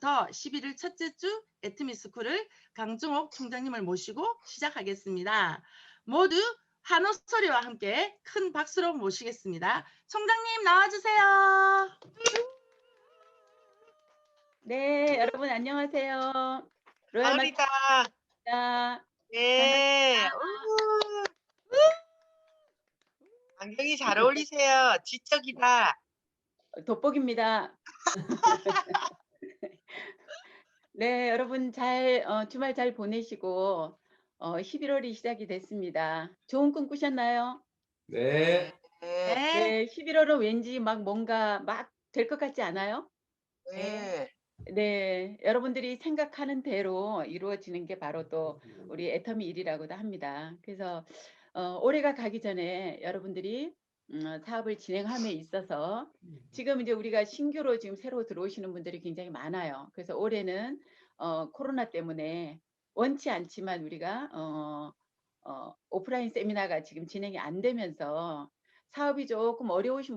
오늘부터 11일 첫째 주 애트미스쿨을 강정옥 총장님을 모시고 시작하겠습니다. 모두 한호 소리와 함께 큰 박수로 모시겠습니다. 총장님 나와주세요. 네, 여러분 안녕하세요. 로얄 가을이다. 마스입니다. 네. 안경이 잘 어울리세요. 지적이다. 돋보기입니다. 네, 여러분 주말 잘 보내시고 11월이 시작이 됐습니다. 좋은 꿈 꾸셨나요? 네. 네. 네, 11월은 왠지 막 뭔가 막 될 것 같지 않아요? 네. 네, 여러분들이 생각하는 대로 이루어지는 게 바로 또 우리 애터미 일이라고도 합니다. 그래서 올해가 가기 전에 여러분들이 사업을 진행함에 있어서 지금 이제 우리가 신규로 지금 새로 들어오시는 분들이 굉장히 많아요. 그래서 올해는 코로나 때문에 원치 않지만 우리가 오프라인 세미나가 지금 진행이 안 되면서 사업이 조금 어려워지신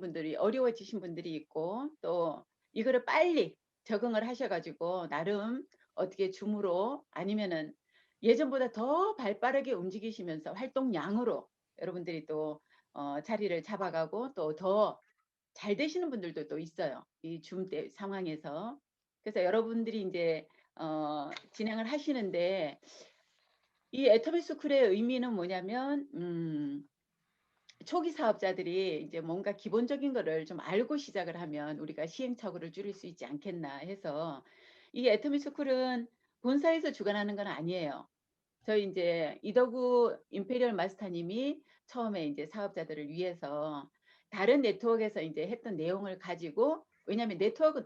분들이 있고, 또 이거를 빨리 적응을 하셔가지고 나름 어떻게 줌으로 아니면은 예전보다 더 발빠르게 움직이시면서 활동량으로 여러분들이 또 자리를 잡아가고 또 더 잘 되시는 분들도 또 있어요. 이 줌 때 상황에서. 그래서 여러분들이 이제 진행을 하시는데 이 애터미 스쿨의 의미는 뭐냐면 초기 사업자들이 이제 뭔가 기본적인 거를 좀 알고 시작을 하면 우리가 시행착오를 줄일 수 있지 않겠나 해서 이 애터미 스쿨은 본사에서 주관하는 건 아니에요. 저희 이제 이덕우 임페리얼 마스터님이 처음에 이제 사업자들을 위해서 다른 네트워크에서 이제 했던 내용을 가지고, 왜냐하면 네트워크는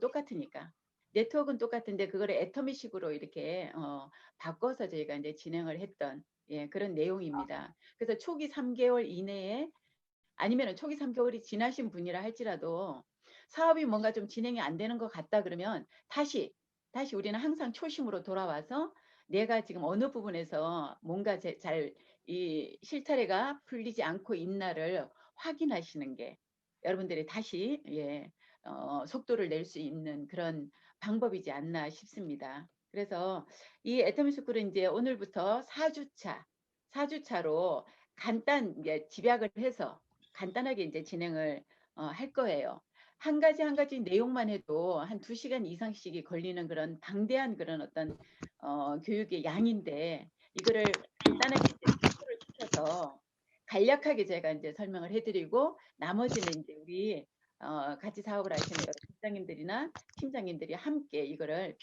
똑같은데 그거를 애터미식으로 이렇게 바꿔서 저희가 이제 진행을 했던 그런 내용입니다. 그래서 초기 3개월 이내에 아니면은 초기 3개월이 지나신 분이라 할지라도 사업이 뭔가 좀 진행이 안 되는 것 같다 그러면 다시 우리는 항상 초심으로 돌아와서 내가 지금 어느 부분에서 뭔가 이 실타래가 풀리지 않고 있나를 확인하시는 게 여러분들이 다시 속도를 낼 수 있는 그런 방법이지 않나 싶습니다. 그래서 이 애터미 스쿨은 이제 오늘부터 4주차로 이제 집약을 해서 간단하게 이제 진행을 할 거예요. 한 가지 내용만 해도 한 2시간 이상씩이 걸리는 그런 방대한 그런 어떤 교육의 양인데 이거를 간단하게 이제 축소를 시켜서 간략하게 제가 이제 설명을 해드리고 나머지는 이제 우리 같이 사업을 하시는 여러 국장님들이나 팀장님들이 함께 이거를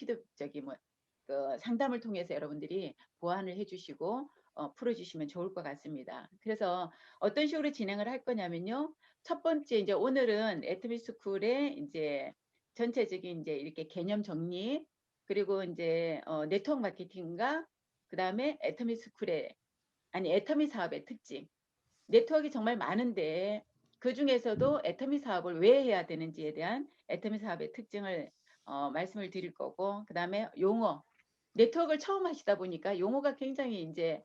그 상담을 통해서 여러분들이 보완을 해주시고 풀어주시면 좋을 것 같습니다. 그래서 어떤 식으로 진행을 할 거냐면요. 첫 번째 이제 오늘은 애터미 스쿨의 이제 전체적인 이제 이렇게 개념 정리, 그리고 이제 네트워크 마케팅과 그다음에 애터미 사업의 특징. 네트워크가 정말 많은데 그 중에서도 애터미 사업을 왜 해야 되는지에 대한 애터미 사업의 특징을 말씀을 드릴 거고, 그다음에 용어. 네트워크를 처음 하시다 보니까 용어가 굉장히 이제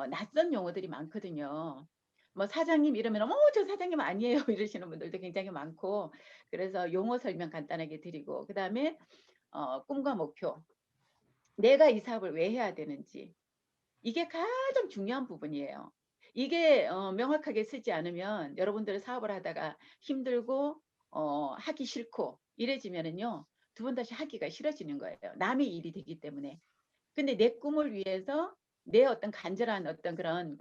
낯선 용어들이 많거든요. 뭐 사장님 이러면 저 사장님 아니에요 이러시는 분들도 굉장히 많고, 그래서 용어 설명 간단하게 드리고, 그다음에 꿈과 목표. 내가 이 사업을 왜 해야 되는지. 이게 가장 중요한 부분이에요. 이게 명확하게 쓰지 않으면 여러분들 사업을 하다가 힘들고 하기 싫고 이래지면은요, 두 번 다시 하기가 싫어지는 거예요. 남의 일이 되기 때문에. 근데 내 꿈을 위해서 내 어떤 간절한 어떤 그런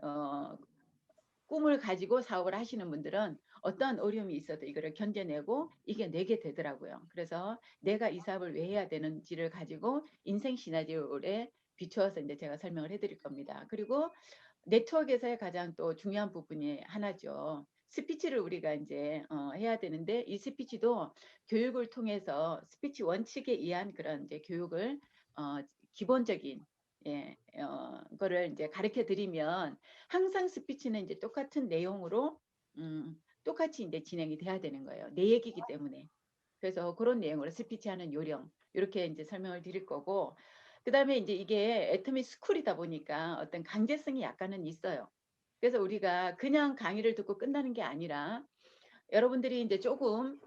꿈을 가지고 사업을 하시는 분들은 어떠한 어려움이 있어도 이거를 견뎌내고 이겨내게 되더라고요. 그래서 내가 이 사업을 왜 해야 되는지를 가지고 인생 시나리오에 비추어서 이제 제가 설명을 해드릴 겁니다. 그리고 네트워크에서의 가장 또 중요한 부분이 하나죠. 스피치를 우리가 이제 해야 되는데, 이 스피치도 교육을 통해서 스피치 원칙에 의한 그런 이제 교육을 기본적인 거를 이제 가르쳐 드리면 항상 스피치는 이제 똑같은 내용으로 똑같이 이제 진행이 돼야 되는 거예요. 내 얘기이기 때문에. 그래서 그런 내용으로 스피치 하는 요령 이렇게 이제 설명을 드릴 거고, 그다음에 이제 이게 애터미 스쿨이다 보니까 어떤 강제성이 약간은 있어요. 그래서 우리가 그냥 강의를 듣고 끝나는 게 아니라 여러분들이 이제 조금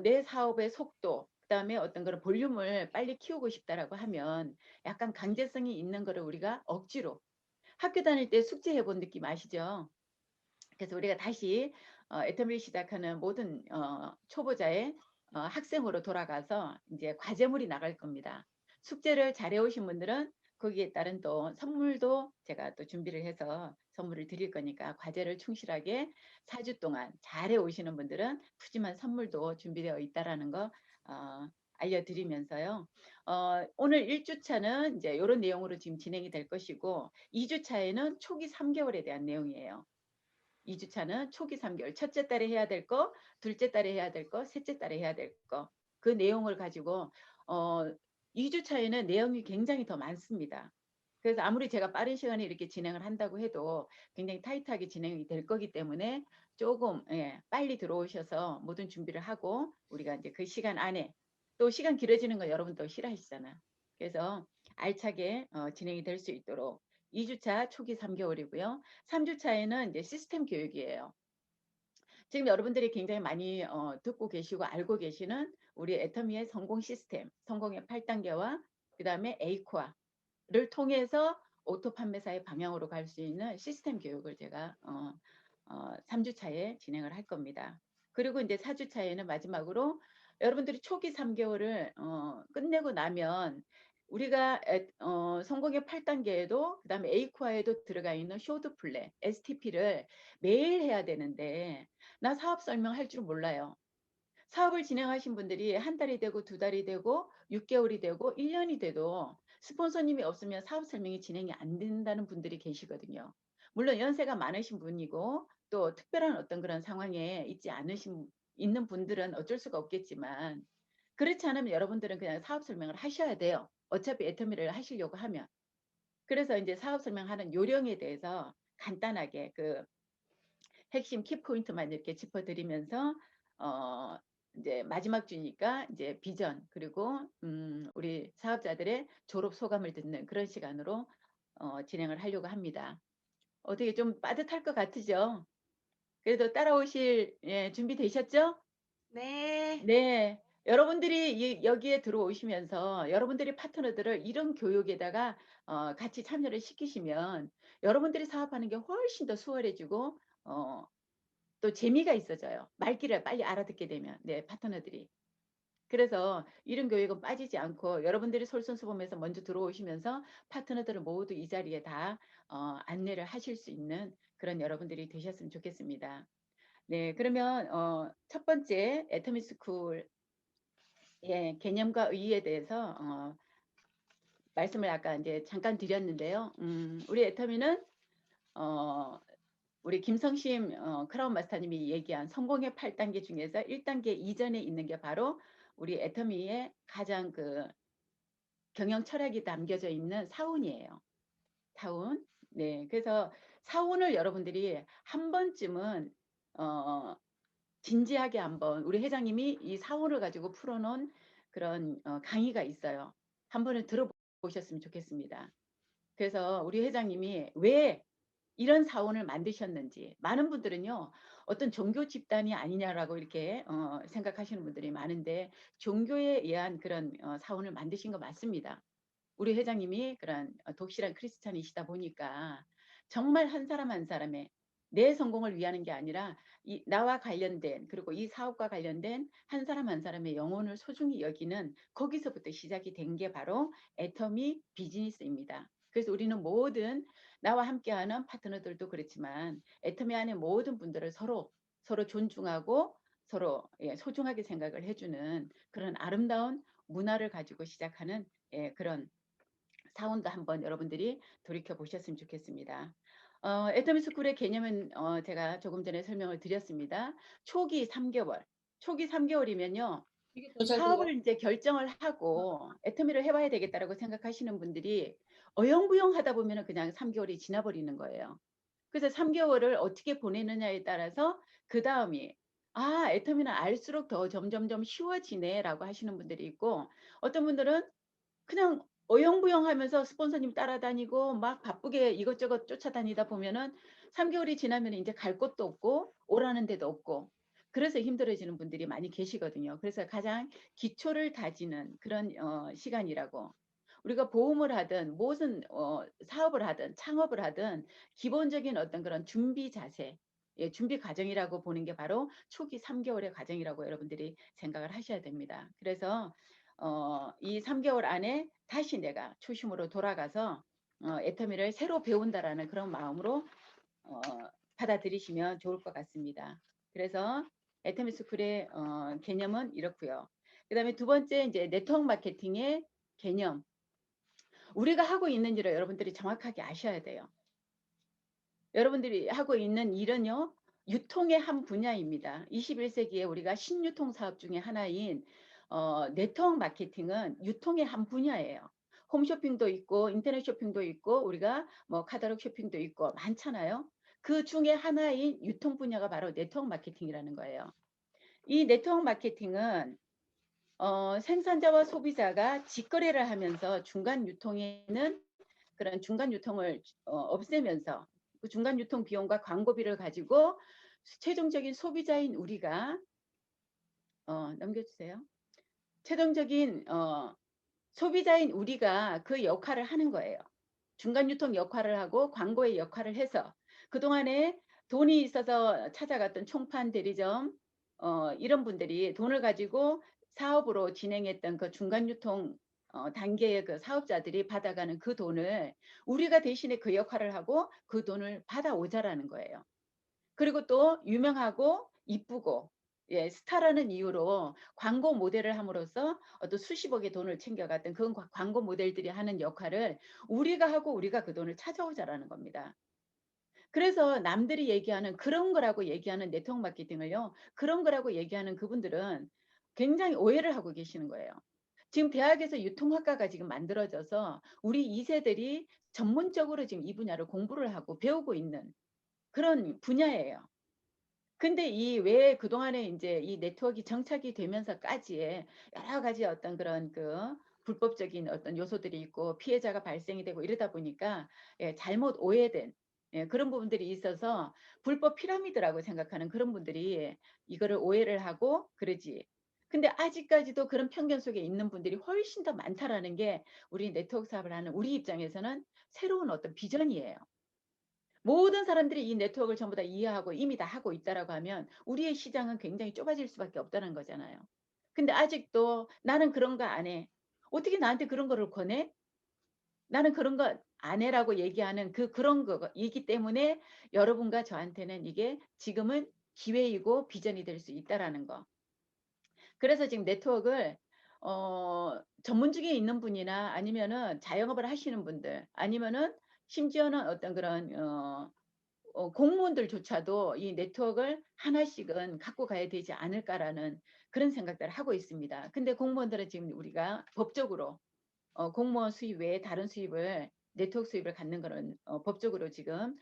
내 사업의 속도, 그다음에 어떤 그런 볼륨을 빨리 키우고 싶다라고 하면 약간 강제성이 있는 거를 우리가 억지로 학교 다닐 때 숙제해 본 느낌 아시죠? 그래서 우리가 다시 애터미를 시작하는 모든 초보자의 학생으로 돌아가서 이제 과제물이 나갈 겁니다. 숙제를 잘해 오신 분들은 거기에 따른 또 선물도 제가 또 준비를 해서 선물을 드릴 거니까 과제를 충실하게 4주 동안 잘해 오시는 분들은 푸짐한 선물도 준비되어 있다라는 거 알려드리면서요. 오늘 1주차는 이제 이런 내용으로 지금 진행이 될 것이고 2주차에는 초기 3개월에 대한 내용이에요. 2주차는 초기 3개월, 첫째 달에 해야 될 거, 둘째 달에 해야 될 거, 셋째 달에 해야 될 거. 그 내용을 가지고 2주차에는 내용이 굉장히 더 많습니다. 그래서 아무리 제가 빠른 시간에 이렇게 진행을 한다고 해도 굉장히 타이트하게 진행이 될 거기 때문에 조금 빨리 들어오셔서 모든 준비를 하고 우리가 이제 그 시간 안에 또 시간 길어지는 거 여러분도 싫어하시잖아. 그래서 알차게 진행이 될 수 있도록 2주차 초기 3개월이고요. 3주차에는 이제 시스템 교육이에요. 지금 여러분들이 굉장히 많이 듣고 계시고 알고 계시는 우리 애터미의 성공 시스템, 성공의 8단계와 그 다음에 에이코아를 통해서 오토 판매사의 방향으로 갈 수 있는 시스템 교육을 제가 3주차에 진행을 할 겁니다. 그리고 이제 4주차에는 마지막으로 여러분들이 초기 3개월을 끝내고 나면 우리가 성공의 8단계에도 그 다음에 에이코아에도 들어가 있는 쇼드 플랜, STP를 매일 해야 되는데 나 사업 설명할 줄 몰라요. 사업을 진행하신 분들이 한 달이 되고 두 달이 되고 6개월이 되고 1년이 돼도 스폰서님이 없으면 사업 설명이 진행이 안 된다는 분들이 계시거든요. 물론 연세가 많으신 분이고 또 특별한 어떤 그런 상황에 있는 분들은 어쩔 수가 없겠지만 그렇지 않으면 여러분들은 그냥 사업 설명을 하셔야 돼요. 어차피 애터미를 하시려고 하면. 그래서 이제 사업 설명하는 요령에 대해서 간단하게 그 핵심 키포인트만 이렇게 짚어드리면서 이제 마지막 주니까 이제 비전 그리고 우리 사업자들의 졸업 소감을 듣는 그런 시간으로 진행을 하려고 합니다. 어떻게 좀 빠듯할 것 같으죠? 그래도 따라오실 준비 되셨죠? 네. 네. 여러분들이 여기에 들어오시면서 여러분들이 파트너들을 이런 교육에다가 같이 참여를 시키시면 여러분들이 사업하는 게 훨씬 더 수월해지고 또 재미가 있어져요. 말귀를 빨리 알아듣게 되면 파트너들이. 그래서 이런 교육은 빠지지 않고 여러분들이 솔선수범해서 먼저 들어오시면서 파트너들을 모두 이 자리에 다 안내를 하실 수 있는 그런 여러분들이 되셨으면 좋겠습니다. 네, 그러면 첫 번째 애터미 스쿨 개념과 의의에 대해서 말씀을 아까 이제 잠깐 드렸는데요. 우리 애터미는 우리 김성심 크라운 마스터님이 얘기한 성공의 8단계 중에서 1단계 이전에 있는 게 바로 우리 애터미의 가장 그 경영 철학이 담겨져 있는 사운이에요. 사운. 네, 그래서 사운을 여러분들이 한 번쯤은 진지하게 한번 우리 회장님이 이 사운을 가지고 풀어놓은 그런 강의가 있어요. 한 번은 들어보셨으면 좋겠습니다. 그래서 우리 회장님이 왜 이런 사원을 만드셨는지 많은 분들은요 어떤 종교 집단이 아니냐라고 이렇게 생각하시는 분들이 많은데 종교에 의한 그런 사원을 만드신 거 맞습니다. 우리 회장님이 그런 독실한 크리스찬이시다 보니까 정말 한 사람 한 사람의 내 성공을 위하는 게 아니라 나와 관련된 그리고 이 사업과 관련된 한 사람 한 사람의 영혼을 소중히 여기는 거기서부터 시작이 된 게 바로 애터미 비즈니스입니다. 그래서 우리는 모든 나와 함께하는 파트너들도 그렇지만 애터미 안에 모든 분들을 서로 존중하고 서로 소중하게 생각을 해주는 그런 아름다운 문화를 가지고 시작하는 그런 사운드 한번 여러분들이 돌이켜 보셨으면 좋겠습니다. 애터미 스쿨의 개념은 제가 조금 전에 설명을 드렸습니다. 초기 3개월. 초기 3개월이면요. 사업을 이제 결정을 하고 애터미를 해봐야 되겠다라고 생각하시는 분들이 어영부영 하다 보면 그냥 3개월이 지나버리는 거예요. 그래서 3개월을 어떻게 보내느냐에 따라서 그 다음이 애터미는 알수록 더 점점점 쉬워지네라고 하시는 분들이 있고 어떤 분들은 그냥 어영부영하면서 스폰서님 따라다니고 막 바쁘게 이것저것 쫓아다니다 보면은 3개월이 지나면 이제 갈 곳도 없고 오라는 데도 없고 그래서 힘들어지는 분들이 많이 계시거든요. 그래서 가장 기초를 다지는 그런 시간이라고. 우리가 보험을 하든 무슨 사업을 하든 창업을 하든 기본적인 어떤 그런 준비 자세, 예, 준비 과정이라고 보는 게 바로 초기 3개월의 과정이라고 여러분들이 생각을 하셔야 됩니다. 그래서 이 3개월 안에 다시 내가 초심으로 돌아가서 애터미를 새로 배운다라는 그런 마음으로 받아들이시면 좋을 것 같습니다. 그래서 애터미 스쿨의 개념은 이렇고요. 그 다음에 두 번째 이제 네트워크 마케팅의 개념. 우리가 하고 있는 일을 여러분들이 정확하게 아셔야 돼요. 여러분들이 하고 있는 일은요, 유통의 한 분야입니다. 21세기에 우리가 신유통 사업 중에 하나인 네트워크 마케팅은 유통의 한 분야예요. 홈쇼핑도 있고 인터넷 쇼핑도 있고 우리가 뭐 카talog 쇼핑도 있고 많잖아요. 그 중에 하나인 유통 분야가 바로 네트워크 마케팅이라는 거예요. 이 네트워크 마케팅은 생산자와 소비자가 직거래를 하면서 중간 유통에는 그런 중간 유통을 없애면서 그 중간 유통 비용과 광고비를 가지고 최종적인 소비자인 우리가 넘겨주세요. 최종적인 소비자인 우리가 그 역할을 하는 거예요. 중간 유통 역할을 하고 광고의 역할을 해서 그동안에 돈이 있어서 찾아갔던 총판 대리점 이런 분들이 돈을 가지고 사업으로 진행했던 그 중간 유통 단계의 그 사업자들이 받아가는 그 돈을 우리가 대신에 그 역할을 하고 그 돈을 받아오자라는 거예요. 그리고 또 유명하고 이쁘고 예, 스타라는 이유로 광고 모델을 함으로써 어떤 수십억의 돈을 챙겨갔던 그 광고 모델들이 하는 역할을 우리가 하고 우리가 그 돈을 찾아오자라는 겁니다. 그래서 남들이 얘기하는 그런 거라고 얘기하는 네트워크 마케팅을요. 그런 거라고 얘기하는 그분들은 굉장히 오해를 하고 계시는 거예요. 지금 대학에서 유통학과가 지금 만들어져서 우리 2세들이 전문적으로 지금 이 분야를 공부를 하고 배우고 있는 그런 분야예요. 근데 이 왜 그동안에 이제 이 네트워크가 정착이 되면서까지의 여러 가지 어떤 그런 그 불법적인 어떤 요소들이 있고 피해자가 발생이 되고 이러다 보니까 예, 잘못 오해된 예, 그런 부분들이 있어서 불법 피라미드라고 생각하는 그런 분들이 이거를 오해를 하고 그러지. 근데 아직까지도 그런 편견 속에 있는 분들이 훨씬 더 많다라는 게 우리 네트워크 사업을 하는 우리 입장에서는 새로운 어떤 비전이에요. 모든 사람들이 이 네트워크를 전부 다 이해하고 이미 다 하고 있다라고 하면 우리의 시장은 굉장히 좁아질 수밖에 없다는 거잖아요. 근데 아직도 나는 그런 거 안 해. 어떻게 나한테 그런 거를 권해? 나는 그런 거 안 해라고 얘기하는 그런 거이기 때문에 여러분과 저한테는 이게 지금은 기회이고 비전이 될 수 있다라는 거. 그래서 지금 네트워크를 전문직에 있는 분이나 아니면은 자영업을 하시는 분들 아니면은 심지어는 어떤 그런 공무원들조차도 이 네트워크를 하나씩은 갖고 가야 되지 않을까라는 그런 생각들을 하고 있습니다. 근데 공무원들은 지금 우리가 법적으로 공무원 수입 외에 다른 수입을 네트워크 수입을 갖는 거는 법적으로 지금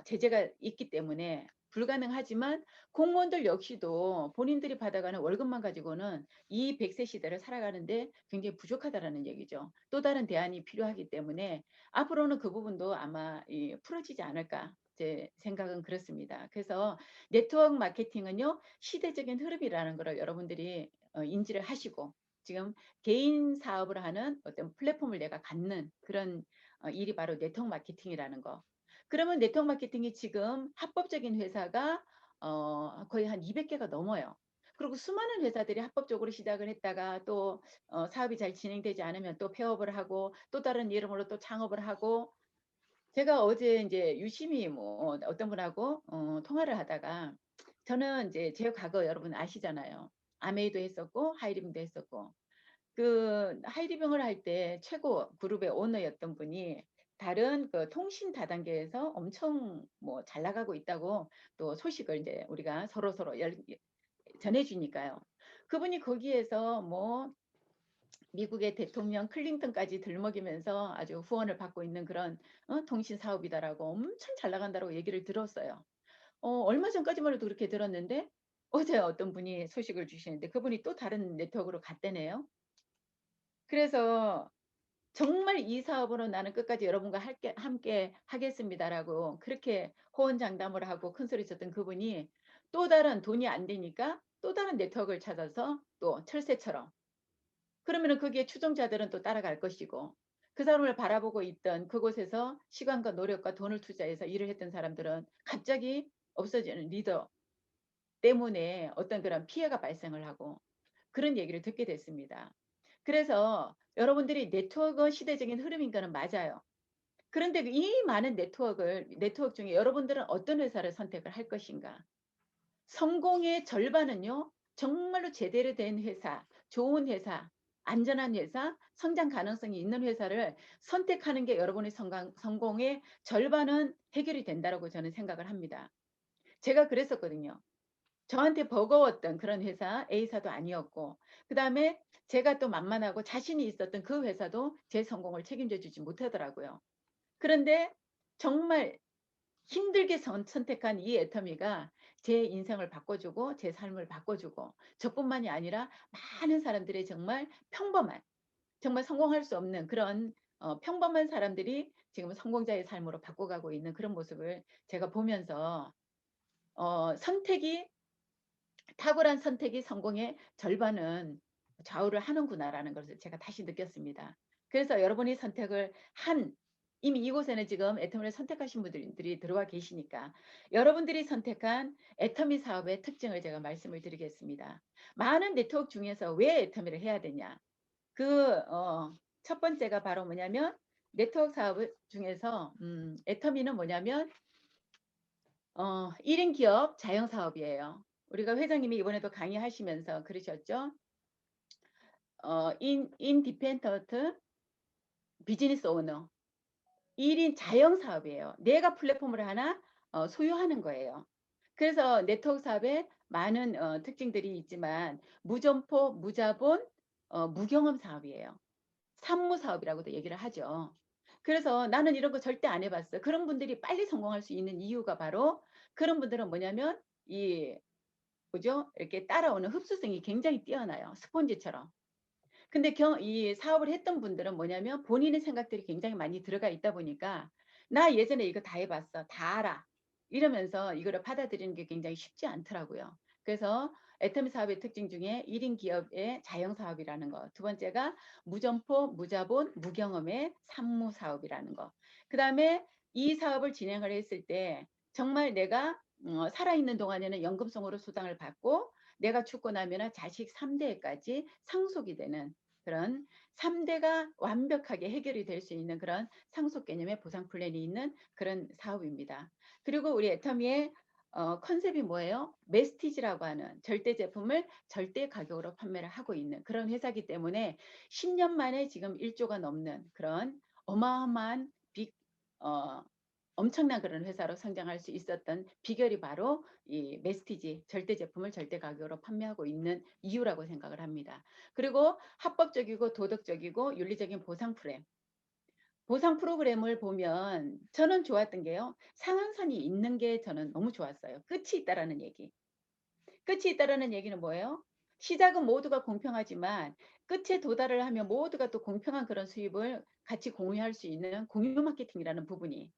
제재가 있기 때문에 불가능하지만 공무원들 역시도 본인들이 받아가는 월급만 가지고는 이 100세 시대를 살아가는데 굉장히 부족하다라는 얘기죠. 또 다른 대안이 필요하기 때문에 앞으로는 그 부분도 아마 풀어지지 않을까 제 생각은 그렇습니다. 그래서 네트워크 마케팅은요 시대적인 흐름이라는 걸 여러분들이 인지를 하시고 지금 개인 사업을 하는 어떤 플랫폼을 내가 갖는 그런 일이 바로 네트워크 마케팅이라는 거. 그러면 네트워크 마케팅이 지금 합법적인 회사가 거의 한 200개가 넘어요. 그리고 수많은 회사들이 합법적으로 시작을 했다가 또 사업이 잘 진행되지 않으면 또 폐업을 하고 또 다른 이름으로 또 창업을 하고 제가 어제 이제 유심히 뭐 어떤 분하고 통화를 하다가 저는 이제 제 과거 여러분 아시잖아요. 아메이도 했었고 하이리빙도 했었고 그 하이리빙을 할 때 최고 그룹의 오너였던 분이 다른 그 통신 다단계에서 엄청 뭐 잘 나가고 있다고 또 소식을 이제 우리가 서로 전해주니까요. 그분이 거기에서 뭐 미국의 대통령 클린턴까지 들먹이면서 아주 후원을 받고 있는 그런 통신 사업이다라고 엄청 잘 나간다고 얘기를 들었어요. 얼마 전까지만 해도 그렇게 들었는데 어제 어떤 분이 소식을 주시는데 그분이 또 다른 네트워크로 갔대네요. 그래서 정말 이 사업으로 나는 끝까지 여러분과 함께 하겠습니다라고 그렇게 호언장담을 하고 큰소리 쳤던 그분이 또 다른 돈이 안 되니까 또 다른 네트워크를 찾아서 또 철새처럼 그러면은 거기에 추종자들은 또 따라갈 것이고 그 사람을 바라보고 있던 그곳에서 시간과 노력과 돈을 투자해서 일을 했던 사람들은 갑자기 없어지는 리더 때문에 어떤 그런 피해가 발생을 하고 그런 얘기를 듣게 됐습니다. 그래서 여러분들이 네트워크 시대적인 흐름인 거는 맞아요. 그런데 이 많은 네트워크 중에 여러분들은 어떤 회사를 선택을 할 것인가? 성공의 절반은요. 정말로 제대로 된 회사, 좋은 회사, 안전한 회사, 성장 가능성이 있는 회사를 선택하는 게 여러분의 성공의 절반은 해결이 된다라고 저는 생각을 합니다. 제가 그랬었거든요. 저한테 버거웠던 그런 회사 A사도 아니었고 그다음에 제가 또 만만하고 자신이 있었던 그 회사도 제 성공을 책임져 주지 못하더라고요. 그런데 정말 힘들게 선택한 이 애터미가 제 인생을 바꿔주고 제 삶을 바꿔주고 저뿐만이 아니라 많은 사람들의 정말 평범한 정말 성공할 수 없는 그런 평범한 사람들이 지금 성공자의 삶으로 바꿔가고 있는 그런 모습을 제가 보면서 선택이 탁월한 선택이 성공의 절반은 좌우를 하는구나라는 것을 제가 다시 느꼈습니다. 그래서 여러분이 선택을 한 이미 이곳에는 지금 애터미를 선택하신 분들이 들어와 계시니까 여러분들이 선택한 애터미 사업의 특징을 제가 말씀을 드리겠습니다. 많은 네트워크 중에서 왜 애터미를 해야 되냐? 첫 번째가 바로 뭐냐면 네트워크 사업 중에서 애터미는 뭐냐면 1인 기업 자영 사업이에요. 우리가 회장님이 이번에도 강의하시면서 그러셨죠. 인디펜던트 비즈니스 오너 1인 자영 사업이에요. 내가 플랫폼을 하나 소유하는 거예요. 그래서 네트워크 사업에 많은 특징들이 있지만 무점포, 무자본, 무경험 사업이에요. 산무 사업이라고도 얘기를 하죠. 그래서 나는 이런 거 절대 안 해봤어. 그런 분들이 빨리 성공할 수 있는 이유가 바로 그런 분들은 뭐냐면 뭐죠? 이렇게 따라오는 흡수성이 굉장히 뛰어나요. 스폰지처럼. 근데 이 사업을 했던 분들은 뭐냐면 본인의 생각들이 굉장히 많이 들어가 있다 보니까 나 예전에 이거 다 해봤어. 다 알아. 이러면서 이거를 받아들이는 게 굉장히 쉽지 않더라고요. 그래서 애터미 사업의 특징 중에 1인 기업의 자영 사업이라는 거. 두 번째가 무점포, 무자본, 무경험의 산무 사업이라는 거. 그 다음에 이 사업을 진행을 했을 때 정말 내가 살아있는 동안에는 연금성으로 수당을 받고 내가 죽고 나면 자식 3대까지 상속이 되는 그런 3대가 완벽하게 해결이 될 수 있는 그런 상속 개념의 보상 플랜이 있는 그런 사업입니다. 그리고 우리 애터미의 컨셉이 뭐예요? 메스티지라고 하는 절대 제품을 절대 가격으로 판매를 하고 있는 그런 회사이기 때문에 10년 만에 지금 1조가 넘는 그런 어마어마한 엄청난 그런 회사로 성장할 수 있었던 비결이 바로 이 메스티지 절대 제품을 절대 가격으로 판매하고 있는 이유라고 생각을 합니다. 그리고 합법적이고 도덕적이고 윤리적인 보상 프로그램을 보면 저는 좋았던 게요. 상한선이 있는 게 저는 너무 좋았어요. 끝이 있다라는 얘기. 끝이 있다라는 얘기는 뭐예요? 시작은 모두가 공평하지만 끝에 도달을 하면 모두가 또 공평한 그런 수입을 같이 공유할 수 있는 공유 마케팅이라는 부분이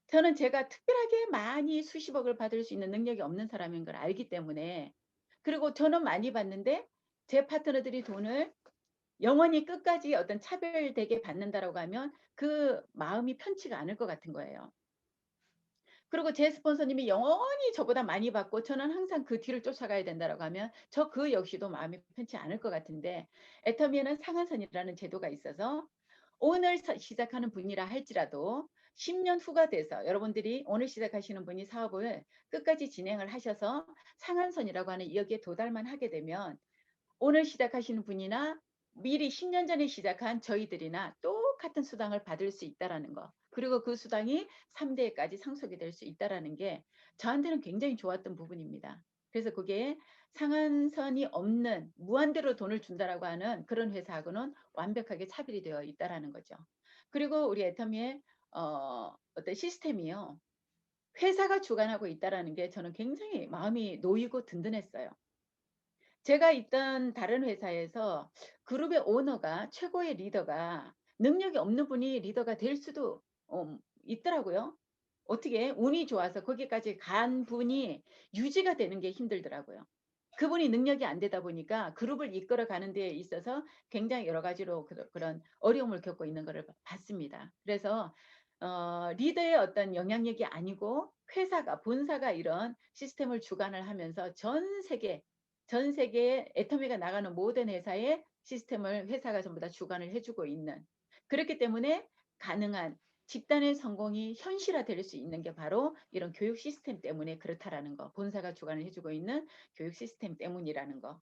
저는 제가 특별하게 많이 수십억을 받을 수 있는 능력이 없는 사람인 걸 알기 때문에 그리고 저는 많이 받는데 제 파트너들이 돈을 영원히 끝까지 어떤 차별되게 받는다라고 하면 그 마음이 편치가 않을 것 같은 거예요. 그리고 제 스폰서님이 영원히 저보다 많이 받고 저는 항상 그 뒤를 쫓아가야 된다라고 하면 저 그 역시도 마음이 편치 않을 것 같은데 애터미에는 상한선이라는 제도가 있어서 오늘 시작하는 분이라 할지라도 10년 후가 돼서 여러분들이 오늘 시작하시는 분이 사업을 끝까지 진행을 하셔서 상한선이라고 하는 여기에 도달만 하게 되면 오늘 시작하시는 분이나 미리 10년 전에 시작한 저희들이나 똑같은 수당을 받을 수 있다라는 거. 그리고 그 수당이 3대까지 상속이 될 수 있다라는 게 저한테는 굉장히 좋았던 부분입니다. 그래서 그게 상한선이 없는 무한대로 돈을 준다라고 하는 그런 회사하고는 완벽하게 차별이 되어 있다라는 거죠. 그리고 우리 애터미의 어떤 시스템이요. 회사가 주관하고 있다라는 게 저는 굉장히 마음이 놓이고 든든했어요. 제가 있던 다른 회사에서 그룹의 오너가 최고의 리더가 능력이 없는 분이 리더가 될 수도 있더라고요. 어떻게 운이 좋아서 거기까지 간 분이 유지가 되는 게 힘들더라고요. 그분이 능력이 안 되다 보니까 그룹을 이끌어 가는 데 있어서 굉장히 여러 가지로 그런 어려움을 겪고 있는 거를 봤습니다. 그래서 리더의 어떤 영향력이 아니고 회사가 본사가 이런 시스템을 주관을 하면서 전 세계에 애터미가 나가는 모든 회사의 시스템을 회사가 전부 다 주관을 해주고 있는, 그렇기 때문에 가능한 집단의 성공이 현실화될 수 있는 게 바로 이런 교육 시스템 때문에 그렇다라는 거, 본사가 주관을 해주고 있는 교육 시스템 때문이라는 거.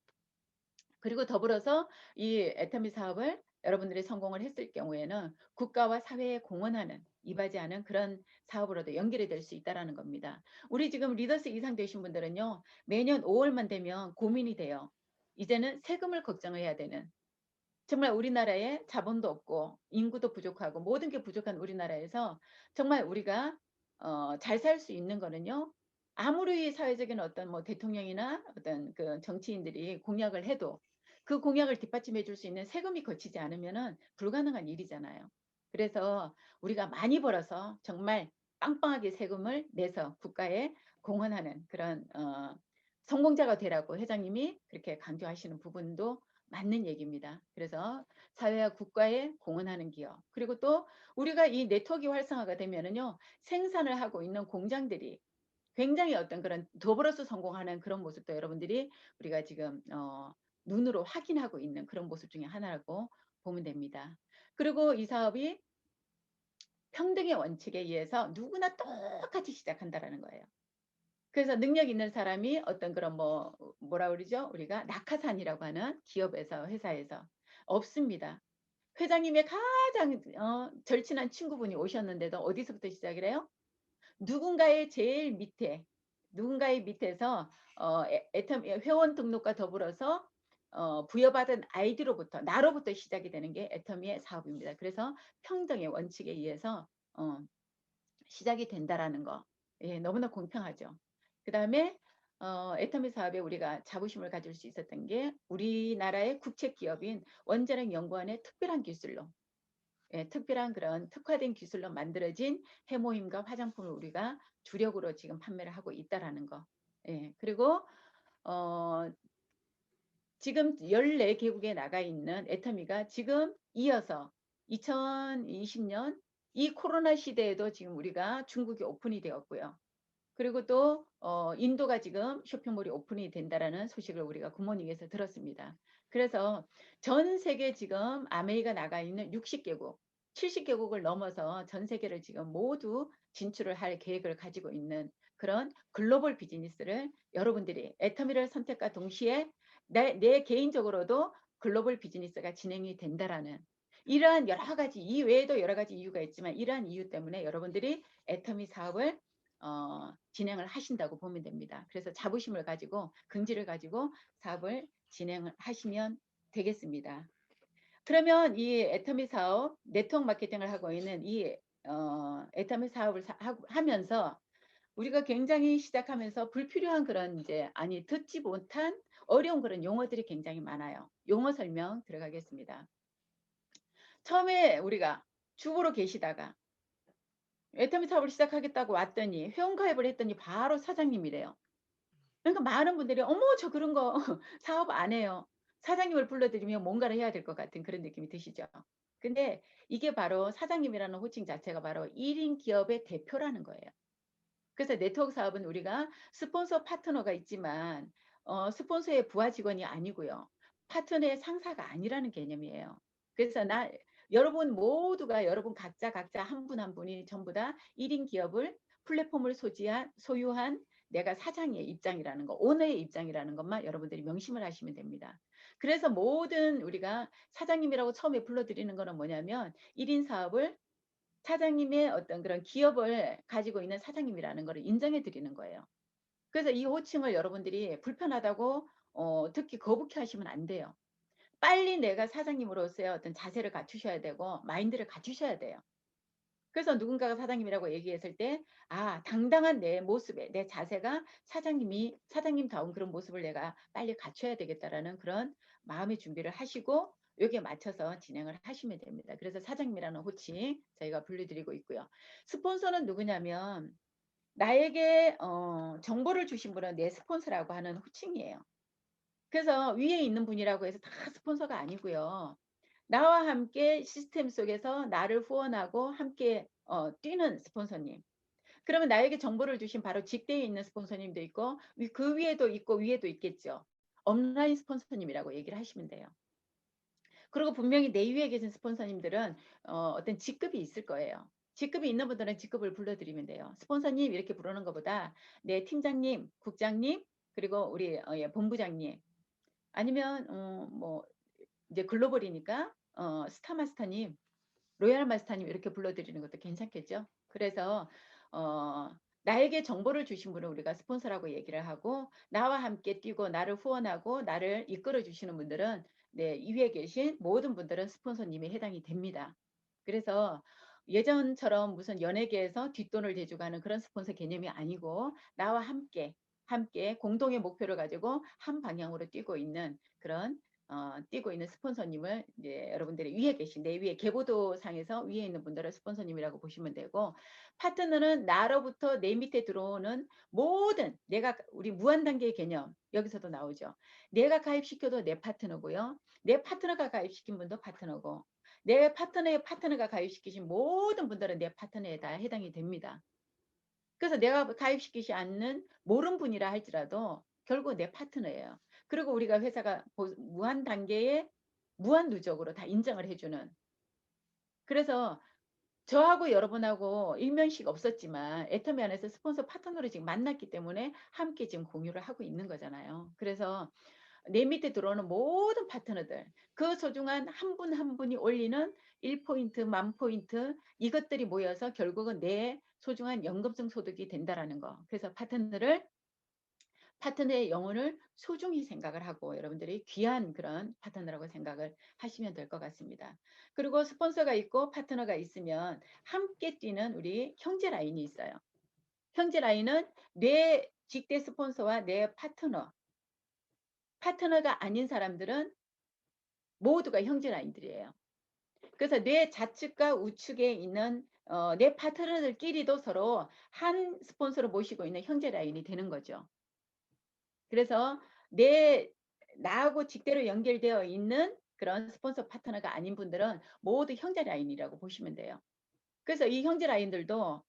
그리고 더불어서 이 애터미 사업을 여러분들이 성공을 했을 경우에는 국가와 사회에 공헌하는, 이바지하는 그런 사업으로도 연결이 될 수 있다는 겁니다. 우리 지금 리더스 이상 되신 분들은요, 매년 5월만 되면 고민이 돼요. 이제는 세금을 걱정해야 되는, 정말 우리나라에 자본도 없고 인구도 부족하고 모든 게 부족한 우리나라에서 정말 우리가 잘 살 수 있는 거는요, 아무리 사회적인 어떤 뭐 대통령이나 어떤 그 정치인들이 공약을 해도 그 공약을 뒷받침해 줄 수 있는 세금이 거치지 않으면은 불가능한 일이잖아요. 그래서 우리가 많이 벌어서 정말 빵빵하게 세금을 내서 국가에 공헌하는 그런 성공자가 되라고 회장님이 그렇게 강조하시는 부분도 맞는 얘기입니다. 그래서 사회와 국가에 공헌하는 기업, 그리고 또 우리가 이 네트워크 활성화가 되면은요, 생산을 하고 있는 공장들이 굉장히 어떤 그런 더불어서 성공하는 그런 모습도 여러분들이 우리가 지금 눈으로 확인하고 있는 그런 모습 중에 하나라고 보면 됩니다. 그리고 이 사업이 평등의 원칙에 의해서 누구나 똑같이 시작한다라는 거예요. 그래서 능력 있는 사람이 어떤 그런 뭐라 그러죠? 우리가 낙하산이라고 하는 기업에서, 회사에서 없습니다. 회장님의 가장 절친한 친구분이 오셨는데도 어디서부터 시작을 해요? 누군가의 제일 밑에, 누군가의 밑에서 애터미 회원 등록과 더불어서 부여받은 아이디로부터, 나로부터 시작이 되는 게 애터미의 사업입니다. 그래서 평등의 원칙에 의해서 시작이 된다라는 거, 예, 너무나 공평하죠. 그 다음에 애터미 사업에 우리가 자부심을 가질 수 있었던 게 우리나라의 국책 기업인 원자력 연구원의 특별한 기술로, 예, 특별한 그런 특화된 기술로 만들어진 해모임과 화장품을 우리가 주력으로 지금 판매를 하고 있다라는 거. 예, 그리고 지금 14개국에 나가 있는 애터미가 지금 이어서 2020년 이 코로나 시대에도 지금 우리가 중국이 오픈이 되었고요. 그리고 또 인도가 지금 쇼핑몰이 오픈이 된다라는 소식을 우리가 굿모닝에서 들었습니다. 그래서 전 세계 지금 아메이가 나가 있는 60개국, 70개국을 넘어서 전 세계를 지금 모두 진출을 할 계획을 가지고 있는 그런 글로벌 비즈니스를 여러분들이 애터미를 선택과 동시에 내 개인적으로도 글로벌 비즈니스가 진행이 된다라는, 이러한 여러 가지, 이 외에도 여러 가지 이유가 있지만 이러한 이유 때문에 여러분들이 애터미 사업을 진행을 하신다고 보면 됩니다. 그래서 자부심을 가지고, 긍지를 가지고 사업을 진행을 하시면 되겠습니다. 그러면 이 애터미 사업, 네트워크 마케팅을 하고 있는 이 애터미 사업을 하면서 우리가 굉장히 시작하면서 불필요한 그런 이제 듣지 못한 어려운 그런 용어들이 굉장히 많아요. 용어 설명 들어가겠습니다. 처음에 우리가 주부로 계시다가 애터미 사업을 시작하겠다고 왔더니 회원가입을 했더니 바로 사장님이래요. 그러니까 많은 분들이 어머 저 그런 거 사업 안 해요. 사장님을 불러드리면 뭔가를 해야 될 것 같은 그런 느낌이 드시죠. 근데 이게 바로 사장님이라는 호칭 자체가 바로 1인 기업의 대표라는 거예요. 그래서 네트워크 사업은 우리가 스폰서 파트너가 있지만 스폰서의 부하 직원이 아니고요. 파트너의 상사가 아니라는 개념이에요. 그래서 여러분 모두가 여러분 각자 한 분 한 분이 전부 다 1인 기업을 플랫폼을 소유한 내가 사장의 입장이라는 거, 오너의 입장이라는 것만 여러분들이 명심을 하시면 됩니다. 그래서 모든 우리가 사장님이라고 처음에 불러드리는 거는 뭐냐면 1인 사업을 사장님의 어떤 그런 기업을 가지고 있는 사장님이라는 것을 인정해 드리는 거예요. 그래서 이 호칭을 여러분들이 불편하다고 듣기 거북해 하시면 안 돼요. 빨리 내가 사장님으로서의 어떤 자세를 갖추셔야 되고 마인드를 갖추셔야 돼요. 그래서 누군가가 사장님이라고 얘기했을 때, 당당한 내 모습에, 내 자세가 사장님다운 그런 모습을 내가 빨리 갖춰야 되겠다라는 그런 마음의 준비를 하시고 여기에 맞춰서 진행을 하시면 됩니다. 그래서 사장님이라는 호칭 저희가 불러드리고 있고요. 스폰서는 누구냐면 나에게 정보를 주신 분은 내 스폰서라고 하는 호칭이에요. 그래서 위에 있는 분이라고 해서 다 스폰서가 아니고요. 나와 함께 시스템 속에서 나를 후원하고 함께 뛰는 스폰서님. 그러면 나에게 정보를 주신 바로 직대에 있는 스폰서님도 있고 그 위에도 있고 위에도 있겠죠. 업라인 스폰서님이라고 얘기를 하시면 돼요. 그리고 분명히 내 위에 계신 스폰서님들은 어떤 직급이 있을 거예요. 직급이 있는 분들은 직급을 불러드리면 돼요. 스폰서님 이렇게 부르는 것보다 내 팀장님, 국장님, 그리고 우리 예, 본부장님 아니면 뭐 이제 글로벌이니까 스타마스터님, 로얄 마스터님 이렇게 불러드리는 것도 괜찮겠죠. 그래서 나에게 정보를 주신 분을 우리가 스폰서라고 얘기를 하고 나와 함께 뛰고 나를 후원하고 나를 이끌어 주시는 분들은 네, 이 위에 계신 모든 분들은 스폰서님에 해당이 됩니다. 그래서 예전처럼 무슨 연예계에서 뒷돈을 대주고 하는 그런 스폰서 개념이 아니고 나와 함께 공동의 목표를 가지고 한 방향으로 뛰고 있는 그런 뛰고 있는 스폰서님을 이제 여러분들이 위에 계신 내 위에 계보도상에서 위에 있는 분들을 스폰서님이라고 보시면 되고 파트너는 나로부터 내 밑에 들어오는 모든 내가 우리 무한단계의 개념 여기서도 나오죠. 내가 가입시켜도 내 파트너고요. 내 파트너가 가입시킨 분도 파트너고 내 파트너의 파트너가 가입시키신 모든 분들은 내 파트너에 다 해당이 됩니다. 그래서 내가 가입시키지 않는 모르는 분이라 할지라도 결국 내 파트너예요. 그리고 우리가 회사가 무한 단계의 무한 누적으로 다 인정을 해주는. 그래서 저하고 여러분하고 일면식 없었지만 애터미 안에서 스폰서 파트너를 지금 만났기 때문에 함께 지금 공유를 하고 있는 거잖아요. 그래서 내 밑에 들어오는 모든 파트너들 그 소중한 한 분 한 분이 올리는 1포인트, 10,000포인트 이것들이 모여서 결국은 내 소중한 연금성 소득이 된다라는 거. 그래서 파트너의 영혼을 소중히 생각을 하고 여러분들이 귀한 그런 파트너라고 생각을 하시면 될 것 같습니다. 그리고 스폰서가 있고 파트너가 있으면 함께 뛰는 우리 형제 라인이 있어요. 형제 라인은 내 직대 스폰서와 내 파트너가 아닌 사람들은 모두가 형제 라인들이에요. 그래서 뇌 좌측과 우측에 있는 내 파트너들끼리도 서로 한 스폰서를 모시고 있는 형제 라인이 되는 거죠. 그래서 나하고 직대로 연결되어 있는 그런 스폰서 파트너가 아닌 분들은 모두 형제 라인이라고 보시면 돼요. 그래서 이 형제 라인들도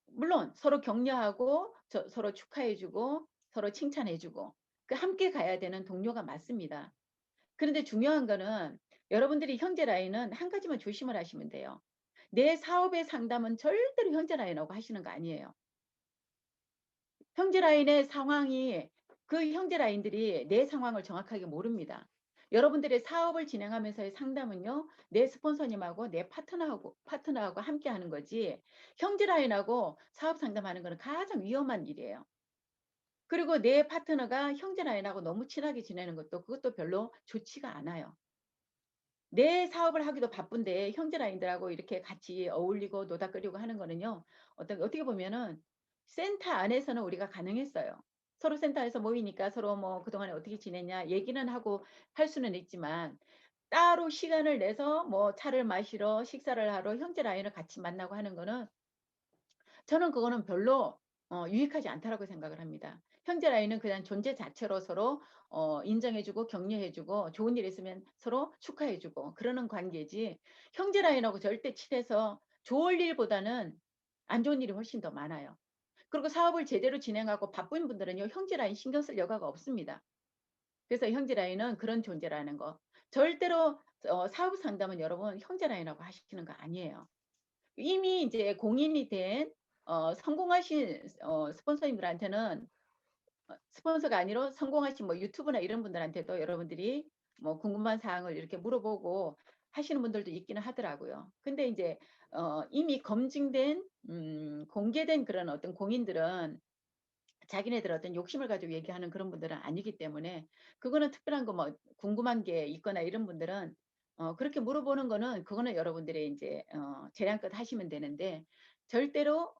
물론 서로 격려하고 서로 축하해주고 서로 칭찬해주고 그 함께 가야 되는 동료가 맞습니다. 그런데 중요한 거는 여러분들이 형제 라인은 한 가지만 조심을 하시면 돼요. 내 사업의 상담은 절대로 형제 라인하고 하시는 거 아니에요. 형제 라인의 상황이 그 형제 라인들이 내 상황을 정확하게 모릅니다. 여러분들의 사업을 진행하면서의 상담은요, 내 스폰서님하고 내 파트너하고 함께 하는 거지, 형제 라인하고 사업 상담하는 거는 가장 위험한 일이에요. 그리고 내 파트너가 형제 라인하고 너무 친하게 지내는 그것도 별로 좋지가 않아요. 내 사업을 하기도 바쁜데 형제 라인들하고 이렇게 같이 어울리고 노닥거리고 하는 거는요. 어떻게 보면은 센터 안에서는 우리가 가능했어요. 서로 센터에서 모이니까 서로 뭐 그동안에 어떻게 지냈냐 얘기는 하고 할 수는 있지만 따로 시간을 내서 뭐 차를 마시러 식사를 하러 형제 라인을 같이 만나고 하는 거는 저는 그거는 별로 유익하지 않다라고 생각을 합니다. 형제 라인은 그냥 존재 자체로 서로 인정해주고 격려해주고 좋은 일 있으면 서로 축하해주고 그러는 관계지 형제 라인하고 절대 친해서 좋을 일보다는 안 좋은 일이 훨씬 더 많아요. 그리고 사업을 제대로 진행하고 바쁜 분들은요 형제 라인 신경 쓸 여가가 없습니다. 그래서 형제 라인은 그런 존재라는 거. 절대로 사업 상담은 여러분 형제 라인하고 하시는 거 아니에요. 이미 이제 공인이 된 성공하신 스폰서님들한테는 스폰서가 아니라 성공하신 뭐 유튜브나 이런 분들한테도 여러분들이 뭐 궁금한 사항을 이렇게 물어보고 하시는 분들도 있기는 하더라고요. 근데 이제 이미 검증된 공개된 그런 어떤 공인들은 자기네들 어떤 욕심을 가지고 얘기하는 그런 분들은 아니기 때문에 그거는 특별한 거 뭐 궁금한 게 있거나 이런 분들은 그렇게 물어보는 거는 그거는 여러분들의 이제 재량껏 하시면 되는데 절대로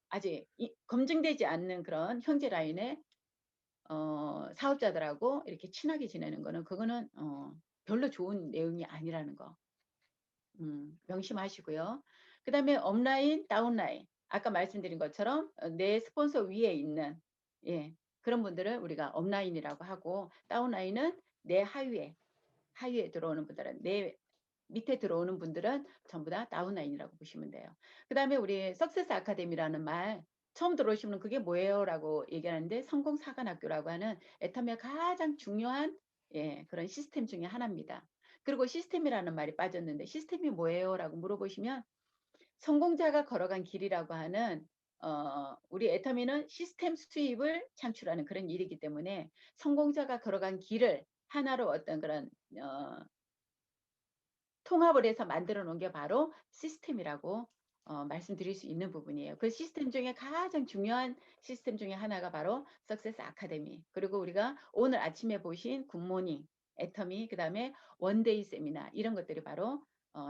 아직 검증되지 않는 그런 형제 라인의 사업자들하고 이렇게 친하게 지내는 거는 그거는 별로 좋은 내용이 아니라는 거. 명심하시고요. 그다음에 업라인, 다운라인. 아까 말씀드린 것처럼 내 스폰서 위에 있는 그런 분들을 우리가 업라인이라고 하고, 다운라인은 내 하위에 들어오는 분들은, 내 밑에 들어오는 분들은 전부 다 다운라인이라고 보시면 돼요. 그다음에 우리 석세스 아카데미라는 말 처음 들어오시면 그게 뭐예요라고 얘기하는데, 성공사관학교라고 하는 애터미의 가장 중요한 그런 시스템 중에 하나입니다. 그리고 시스템이라는 말이 빠졌는데, 시스템이 뭐예요라고 물어보시면 성공자가 걸어간 길이라고 하는 우리 애터미는 시스템 수입을 창출하는 그런 일이기 때문에, 성공자가 걸어간 길을 하나로 어떤 그런 통합을 해서 만들어 놓은 게 바로 시스템이라고 말씀드릴 수 있는 부분이에요. 그 시스템 중에 가장 중요한 시스템 중에 하나가 바로 석세스 아카데미, 그리고 우리가 오늘 아침에 보신 굿모닝 애터미, 그 다음에 원데이 세미나, 이런 것들이 바로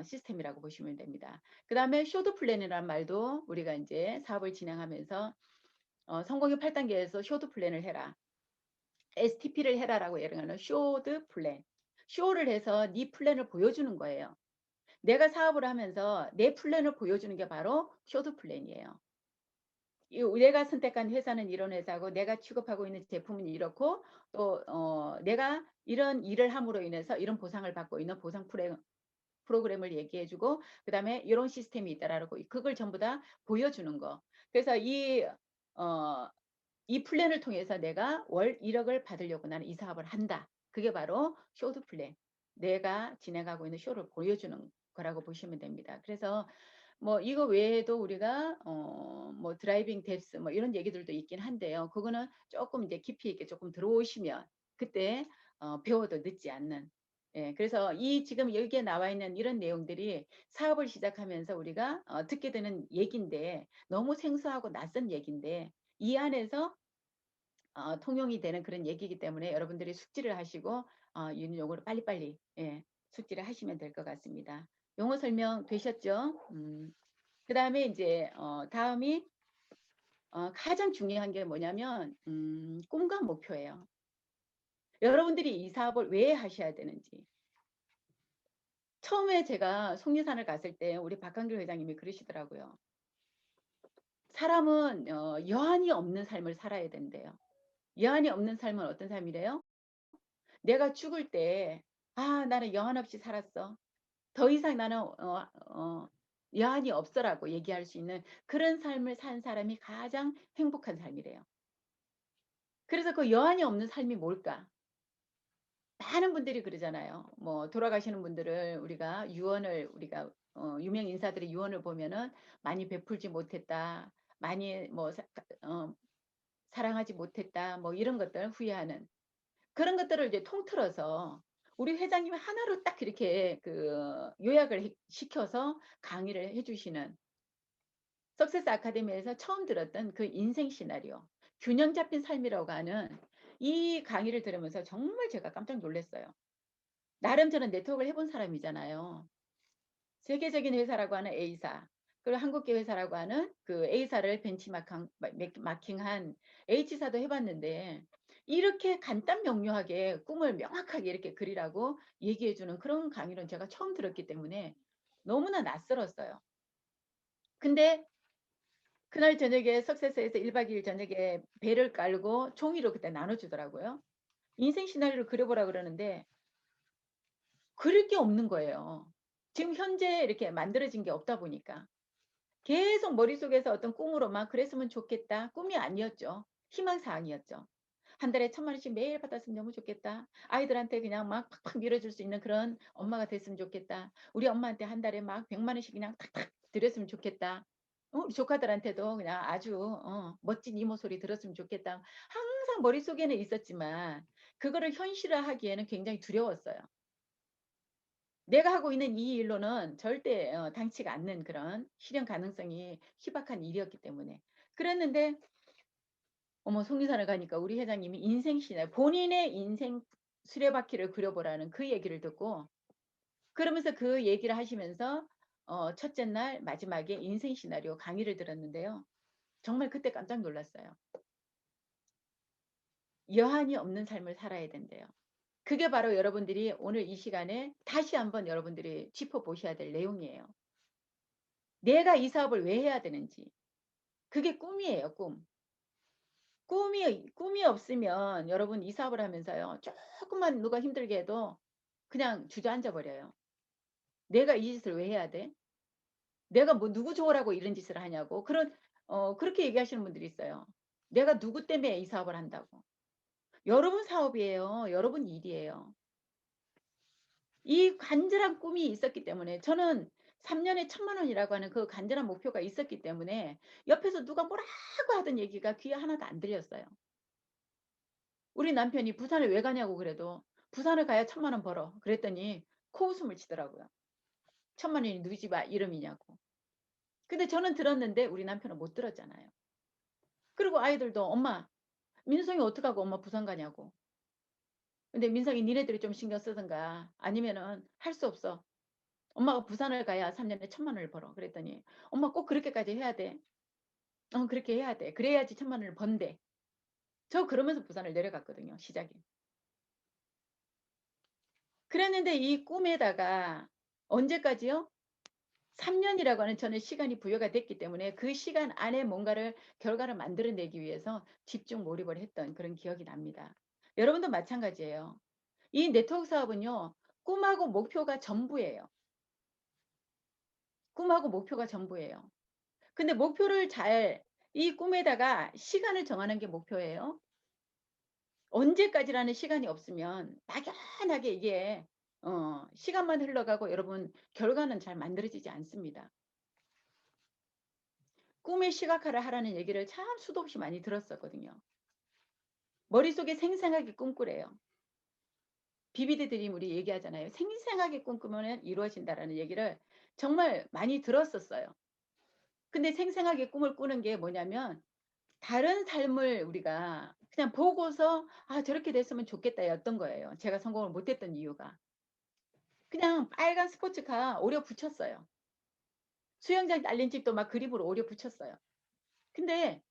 시스템이라고 보시면 됩니다. 그 다음에 쇼드 플랜이라는 말도 우리가 이제 사업을 진행하면서 성공의 8단계에서 쇼드 플랜을 해라, STP를 해라라고 얘기하는 쇼드 플랜, 쇼를 해서 네 플랜을 보여주는 거예요. 내가 사업을 하면서 내 플랜을 보여주는 게 바로 쇼드 플랜이에요. 내가 선택한 회사는 이런 회사고, 내가 취급하고 있는 제품은 이렇고, 또 내가 이런 일을 함으로 인해서 이런 보상을 받고 있는 보상 프로그램을 얘기해주고, 그 다음에 이런 시스템이 있다라고, 그걸 전부 다 보여주는 거. 그래서 이 플랜을 통해서 내가 월 1억을 받으려고 나는 이 사업을 한다. 그게 바로 쇼드 플랜. 내가 진행하고 있는 쇼를 보여주는 거라고 보시면 됩니다. 그래서 뭐 이거 외에도 우리가 뭐 드라이빙 뎁스 뭐 이런 얘기들도 있긴 한데요. 그거는 조금 이제 깊이 있게 조금 들어오시면 그때 배워도 늦지 않는. 그래서 이 지금 여기에 나와 있는 이런 내용들이 사업을 시작하면서 우리가 듣게 되는 얘기인데, 너무 생소하고 낯선 얘기인데 이 안에서 통용이 되는 그런 얘기이기 때문에 여러분들이 숙지를 하시고 이 용어를 빨리빨리 숙지를 하시면 될 것 같습니다. 용어 설명 되셨죠? 그 다음에 이제 다음이 가장 중요한 게 뭐냐면 꿈과 목표예요. 여러분들이 이 사업을 왜 하셔야 되는지. 처음에 제가 속리산을 갔을 때 우리 박한길 회장님이 그러시더라고요. 사람은 여한이 없는 삶을 살아야 된대요. 여한이 없는 삶은 어떤 삶이래요? 내가 죽을 때 나는 여한 없이 살았어, 더 이상 나는 여한이 없어라고 얘기할 수 있는 그런 삶을 산 사람이 가장 행복한 삶이래요. 그래서 그 여한이 없는 삶이 뭘까? 많은 분들이 그러잖아요. 뭐 돌아가시는 분들을 우리가 유언을, 우리가 유명 인사들의 유언을 보면은 많이 베풀지 못했다, 많이 뭐 사랑하지 못했다, 뭐 이런 것들 후회하는 그런 것들을 이제 통틀어서 우리 회장님이 하나로 딱 이렇게 요약을 시켜서 강의를 해주시는, 석세스 아카데미에서 처음 들었던 그 인생 시나리오, 균형 잡힌 삶이라고 하는 이 강의를 들으면서 정말 제가 깜짝 놀랐어요. 나름 저는 네트워크를 해본 사람이잖아요. 세계적인 회사라고 하는 A사, 그리고 한국계 회사라고 하는 그 A사를 벤치마킹한 H사도 해봤는데, 이렇게 간단 명료하게 꿈을 명확하게 이렇게 그리라고 얘기해주는 그런 강의는 제가 처음 들었기 때문에 너무나 낯설었어요. 근데 그날 저녁에 석세스에서 1박 2일 저녁에 배를 깔고 종이로 그때 나눠주더라고요. 인생 시나리오를 그려보라 그러는데 그릴 게 없는 거예요. 지금 현재 이렇게 만들어진 게 없다 보니까 계속 머릿속에서 어떤 꿈으로 막 그랬으면 좋겠다. 꿈이 아니었죠. 희망사항이었죠. 한 달에 1,000만 원씩 매일 받았으면 너무 좋겠다. 아이들한테 그냥 막 팍팍 밀어줄 수 있는 그런 엄마가 됐으면 좋겠다. 우리 엄마한테 한 달에 막 100만 원씩 그냥 탁탁 드렸으면 좋겠다. 우리 조카들한테도 그냥 아주 멋진 이모 소리 들었으면 좋겠다. 항상 머릿속에는 있었지만 그거를 현실화하기에는 굉장히 두려웠어요. 내가 하고 있는 이 일로는 절대 당치가 않는 그런 실현 가능성이 희박한 일이었기 때문에. 그랬는데 속리산을 가니까 우리 회장님이 인생 시나리오, 본인의 인생 수레바퀴를 그려보라는 그 얘기를 듣고, 그러면서 그 얘기를 하시면서 첫째 날 마지막에 인생 시나리오 강의를 들었는데요. 정말 그때 깜짝 놀랐어요. 여한이 없는 삶을 살아야 된대요. 그게 바로 여러분들이 오늘 이 시간에 다시 한번 여러분들이 짚어보셔야 될 내용이에요. 내가 이 사업을 왜 해야 되는지. 그게 꿈이에요, 꿈. 꿈이 없으면 여러분 이 사업을 하면서요. 조금만 누가 힘들게 해도 그냥 주저앉아 버려요. 내가 이 짓을 왜 해야 돼? 내가 뭐 누구 좋으라고 이런 짓을 하냐고. 그렇게 얘기하시는 분들이 있어요. 내가 누구 때문에 이 사업을 한다고. 여러분 사업이에요. 여러분 일이에요. 이 간절한 꿈이 있었기 때문에 저는 3년에 1,000만 원이라고 하는 그 간절한 목표가 있었기 때문에 옆에서 누가 뭐라고 하던 얘기가 귀에 하나도 안 들렸어요. 우리 남편이 부산을 왜 가냐고 그래도 부산을 가야 1,000만 원 벌어. 그랬더니 코웃음을 치더라고요. 1,000만 원이 누구 집 이름이냐고. 근데 저는 들었는데 우리 남편은 못 들었잖아요. 그리고 아이들도 엄마 민성이 어떡하고 엄마 부산 가냐고. 근데 민성이 니네들이 좀 신경 쓰든가 아니면은 할 수 없어. 엄마가 부산을 가야 3년에 1,000만 원을 벌어. 그랬더니 엄마 꼭 그렇게까지 해야 돼. 그렇게 해야 돼. 그래야지 1,000만 원을 번대. 저 그러면서 부산을 내려갔거든요. 시작이. 그랬는데 이 꿈에다가 언제까지요? 3년이라고 하는 저는 시간이 부여가 됐기 때문에 그 시간 안에 뭔가를 결과를 만들어내기 위해서 집중 몰입을 했던 그런 기억이 납니다. 여러분도 마찬가지예요. 이 네트워크 사업은요. 꿈하고 목표가 전부예요. 꿈하고 목표가 전부예요. 근데 목표를 이 꿈에다가 시간을 정하는 게 목표예요. 언제까지라는 시간이 없으면 막연하게 이게 시간만 흘러가고 여러분 결과는 잘 만들어지지 않습니다. 꿈의 시각화를 하라는 얘기를 참 수도 없이 많이 들었었거든요. 머릿속에 생생하게 꿈꾸래요. 비비드 드림 우리 얘기하잖아요. 생생하게 꿈꾸면 이루어진다라는 얘기를 정말 많이 들었었어요. 근데 생생하게 꿈을 꾸는 게 뭐냐면 다른 삶을 우리가 그냥 보고서 '아 저렇게 됐으면 좋겠다.'였던 거예요. 제가 성공을 못 했던 이유가. 그냥 빨간 스포츠카 오려 붙였어요. 수영장 딸린 집도 막 그림으로 오려 붙였어요. 근데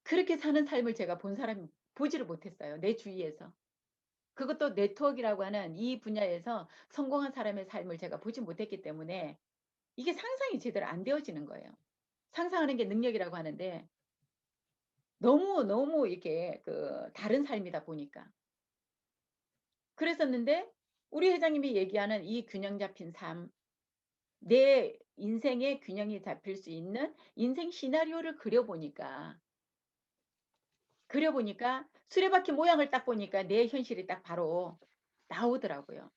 그렇게 사는 삶을 제가 본 사람이 보지를 못했어요, 내 주위에서. 그것도 네트워크라고 하는 이 분야에서 성공한 사람의 삶을 제가 보지 못했기 때문에 이게 상상이 제대로 안 되어지는 거예요. 상상하는 게 능력이라고 하는데 너무 이렇게 다른 삶이다 보니까. 그랬었는데 우리 회장님이 얘기하는 이 균형 잡힌 삶, 내 인생의 균형이 잡힐 수 있는 인생 시나리오를 그려보니까 수레바퀴 모양을 딱 보니까 내 현실이 딱 바로 나오더라고요.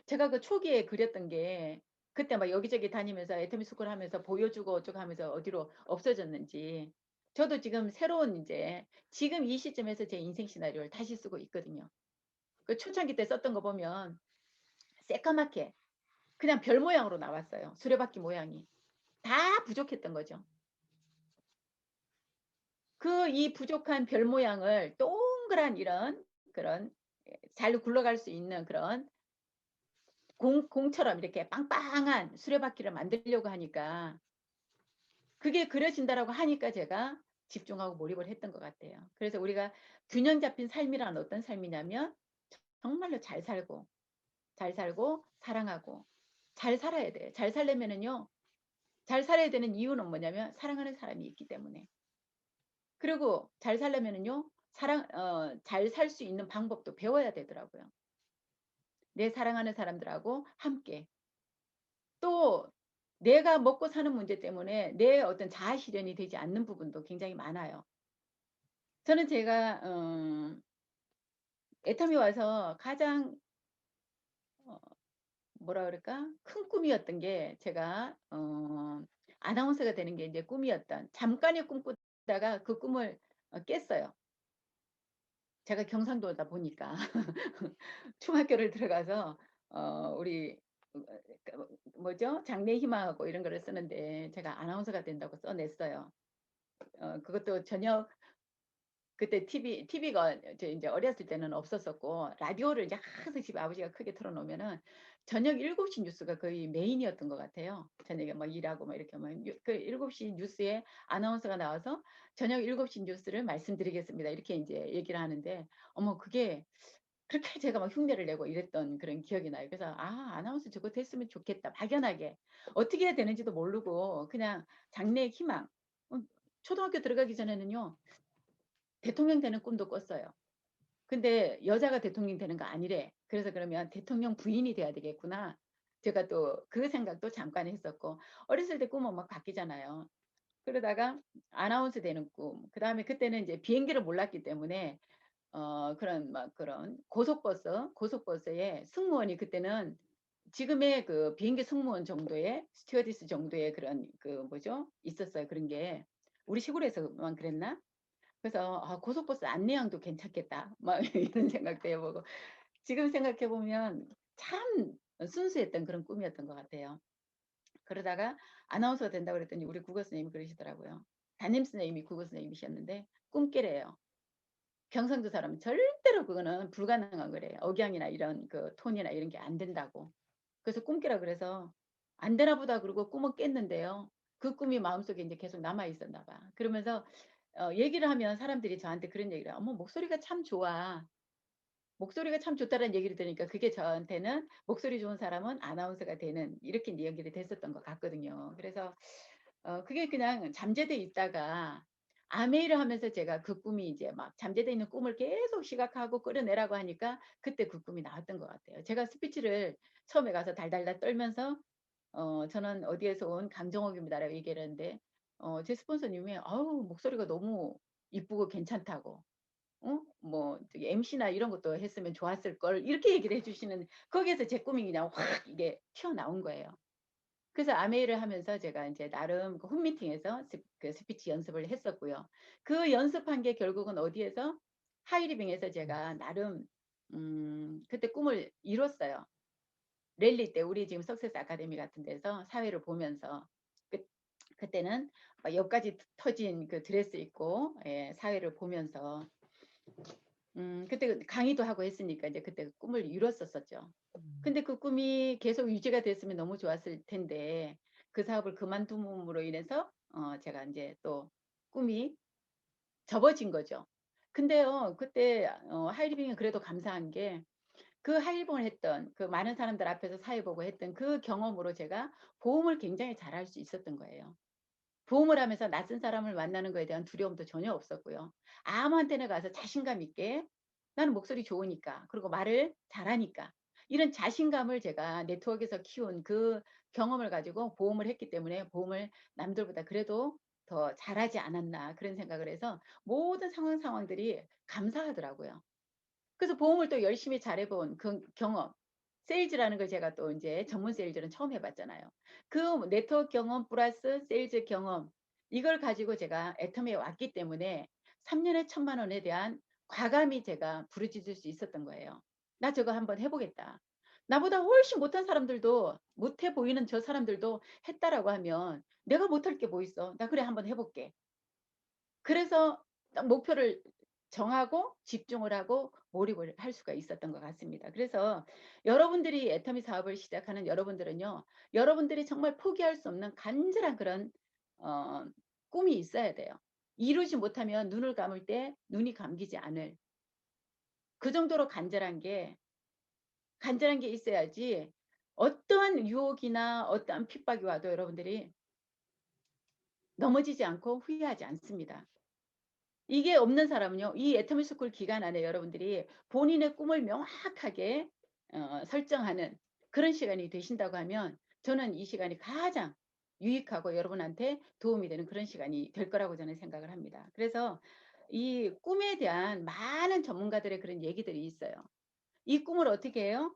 제가 그 초기에 그렸던 게 그때 막 여기저기 다니면서 애터미 스쿨 하면서 보여주고 어쩌고 하면서 어디로 없어졌는지 저도 지금 새로운 이제 지금 이 시점에서 제 인생 시나리오를 다시 쓰고 있거든요. 그 초창기 때 썼던 거 보면 새까맣게 그냥 별 모양으로 나왔어요. 수레바퀴 모양이. 다 부족했던 거죠. 이 부족한 별 모양을 동그란 이런 그런 잘 굴러갈 수 있는 그런 공처럼 이렇게 빵빵한 수레바퀴를 만들려고 하니까 그게 그려진다라고 하니까 제가 집중하고 몰입을 했던 것 같아요. 그래서 우리가 균형 잡힌 삶이란 어떤 삶이냐면 정말로 잘 살고 사랑하고 잘 살아야 돼요. 잘 살려면은요. 잘 살아야 되는 이유는 뭐냐면 사랑하는 사람이 있기 때문에. 그리고 잘 살려면은요. 잘 살 수 있는 방법도 배워야 되더라고요. 내 사랑하는 사람들하고 함께. 또 내가 먹고 사는 문제 때문에 내 어떤 자아 실현이 되지 않는 부분도 굉장히 많아요. 저는 제가 애터미 와서 가장 어 뭐라 그럴까? 큰 꿈이었던 게 제가 아나운서가 되는 게 이제 꿈이었던 잠깐의 꿈꾸다가 그 꿈을 깼어요. 제가 경상도다 보니까 중학교를 들어가서 우리 뭐죠? 장래희망하고 이런 거를 쓰는데 제가 아나운서가 된다고 써 냈어요. 그것도 저녁 그때 TV가 이제 어렸을 때는 없었었고 라디오를 이제 항상 집에 아버지가 크게 틀어 놓으면은 저녁 7시 뉴스가 거의 메인이었던 것 같아요. 저녁에 뭐 일하고 뭐 이렇게 하면 7시 뉴스에 아나운서가 나와서 "저녁 7시 뉴스를 말씀드리겠습니다." 이렇게 인제 얘기를 하는데 어머 그게 그렇게 제가 막 흉내를 내고 이랬던 그런 기억이 나요. 그래서 '아 아나운서 저거 됐으면 좋겠다.' 막연하게. 어떻게 해야 되는지도 모르고 그냥 장래의 희망. 어 초등학교 들어가기 전에는요. 대통령 되는 꿈도 꿨어요. 근데 여자가 대통령 되는 거 아니래. 그래서 그러면 '대통령 부인이 돼야 되겠구나.' 제가 또 그 생각도 잠깐 했었고 어렸을 때 꿈은 막 바뀌잖아요. 그러다가 아나운서 되는 꿈 그다음에 그때는 이제 비행기를 몰랐기 때문에 그런 막 그런 고속버스에 승무원이 그때는 지금의 그 비행기 승무원 정도의 스튜어디스 정도의 그런 그 뭐죠? 있었어요 그런 게. 우리 시골에서만 그랬나? 그래서 '아 고속버스 안내양도 괜찮겠다.' 막 이런 생각도 해 보고 지금 생각해 보면 참 순수했던 그런 꿈이었던 것 같아요. 그러다가 아나운서가 된다고 그랬더니 우리 국어 선생님이 그러시더라고요. 담임 선생님이 국어 선생님이셨는데 꿈깨래요. 경상도 사람은 절대로 그거는 불가능한 거래요. 억양이나 이런 그 톤이나 이런 게 안 된다고. 그래서 꿈깨라 그래서 "안 되나 보다." 그러고 꿈은 깼는데요. 그 꿈이 마음속에 인제 계속 남아 있었나 봐. 그러면서 얘기를 하면 사람들이 저한테 그런 얘기를 해요. "어머 목소리가 참 좋아." 목소리가 참 좋다라는 얘기를 들으니까 그게 저한테는 목소리 좋은 사람은 아나운서가 되는 이렇게 인제 연결이 됐었던 것 같거든요. 그래서 그게 그냥 잠재돼 있다가 아메이를 하면서 제가 그 꿈이 이제 막 잠재돼 있는 꿈을 계속 시각화하고 끌어내라고 하니까 그때 그 꿈이 나왔던 것 같아요. 제가 스피치를 처음에 가서 달달달 떨면서 "저는 어디에서 온 강정옥입니다."라고 얘기를 했는데 제 스폰서님이 "아우 목소리가 너무 이쁘고 괜찮다."고 뭐 저기 "MC나 이런 것도 했으면 좋았을 걸." 이렇게 얘기를 해 주시는 거기에서 제 꿈이 그냥 확 이게 튀어나온 거예요. 그래서 아메이를 하면서 제가 인제 나름 그 홈미팅에서 그 스피치 연습을 했었고요. 그 연습한 게 결국은 어디에서 하이리빙에서 제가 나름 그때 꿈을 이뤘어요. 랠리 때 우리 지금 석세스 아카데미 같은 데서 사회를 보면서 그 그때는 막 옆까지 터진 그 드레스 입고 예 사회를 보면서 그때 그 강의도 하고 했으니까 이제 그때 그 꿈을 이뤘었었죠. 근데 그 꿈이 계속 유지가 됐으면 너무 좋았을 텐데 그 사업을 그만둠으로 인해서 제가 인제 또 꿈이 접어진 거죠. 근데요 그때 하이리빙은 그래도 감사한 게 그 하이리빙을 했던 그 많은 사람들 앞에서 사회 보고 했던 그 경험으로 제가 보험을 굉장히 잘할 수 있었던 거예요. 보험을 하면서 낯선 사람을 만나는 거에 대한 두려움도 전혀 없었고요. 아무한테나 가서 자신감 있게 나는 목소리 좋으니까 그리고 말을 잘하니까 이런 자신감을 제가 네트워크에서 키운 그 경험을 가지고 보험을 했기 때문에 보험을 남들보다 그래도 더 잘하지 않았나 그런 생각을 해서 모든 상황들이 감사하더라고요. 그래서 보험을 또 열심히 잘해 본 그 경험. 세일즈라는 걸 제가 또 인제 전문 세일즈는 처음 해 봤잖아요. 그 네트워크 경험 플러스 세일즈 경험 이걸 가지고 제가 애터미에 왔기 때문에 3 년에 1,000만 원에 대한 과감히 제가 부르짖을 수 있었던 거예요. '나 저거 한번 해 보겠다.' 나보다 훨씬 못한 사람들도 못해 보이는 저 사람들도 했다라고 하면 '내가 못할 게 뭐 있어. 나 그래 한번 해 볼게.' 그래서 딱 목표를 정하고 집중을 하고 몰입을 할 수가 있었던 것 같습니다. 그래서 여러분들이 애터미 사업을 시작하는 여러분들은요. 여러분들이 정말 포기할 수 없는 간절한 그런 어 꿈이 있어야 돼요. 이루지 못하면 눈을 감을 때 눈이 감기지 않을 그 정도로 간절한 게 있어야지 어떠한 유혹이나 어떠한 핍박이 와도 여러분들이 넘어지지 않고 후회하지 않습니다. 이게 없는 사람은요. 이 애터미 스쿨 기간 안에 여러분들이 본인의 꿈을 명확하게 설정하는 그런 시간이 되신다고 하면 저는 이 시간이 가장 유익하고 여러분한테 도움이 되는 그런 시간이 될 거라고 저는 생각을 합니다. 그래서 이 꿈에 대한 많은 전문가들의 그런 얘기들이 있어요. 이 꿈을 어떻게 해요?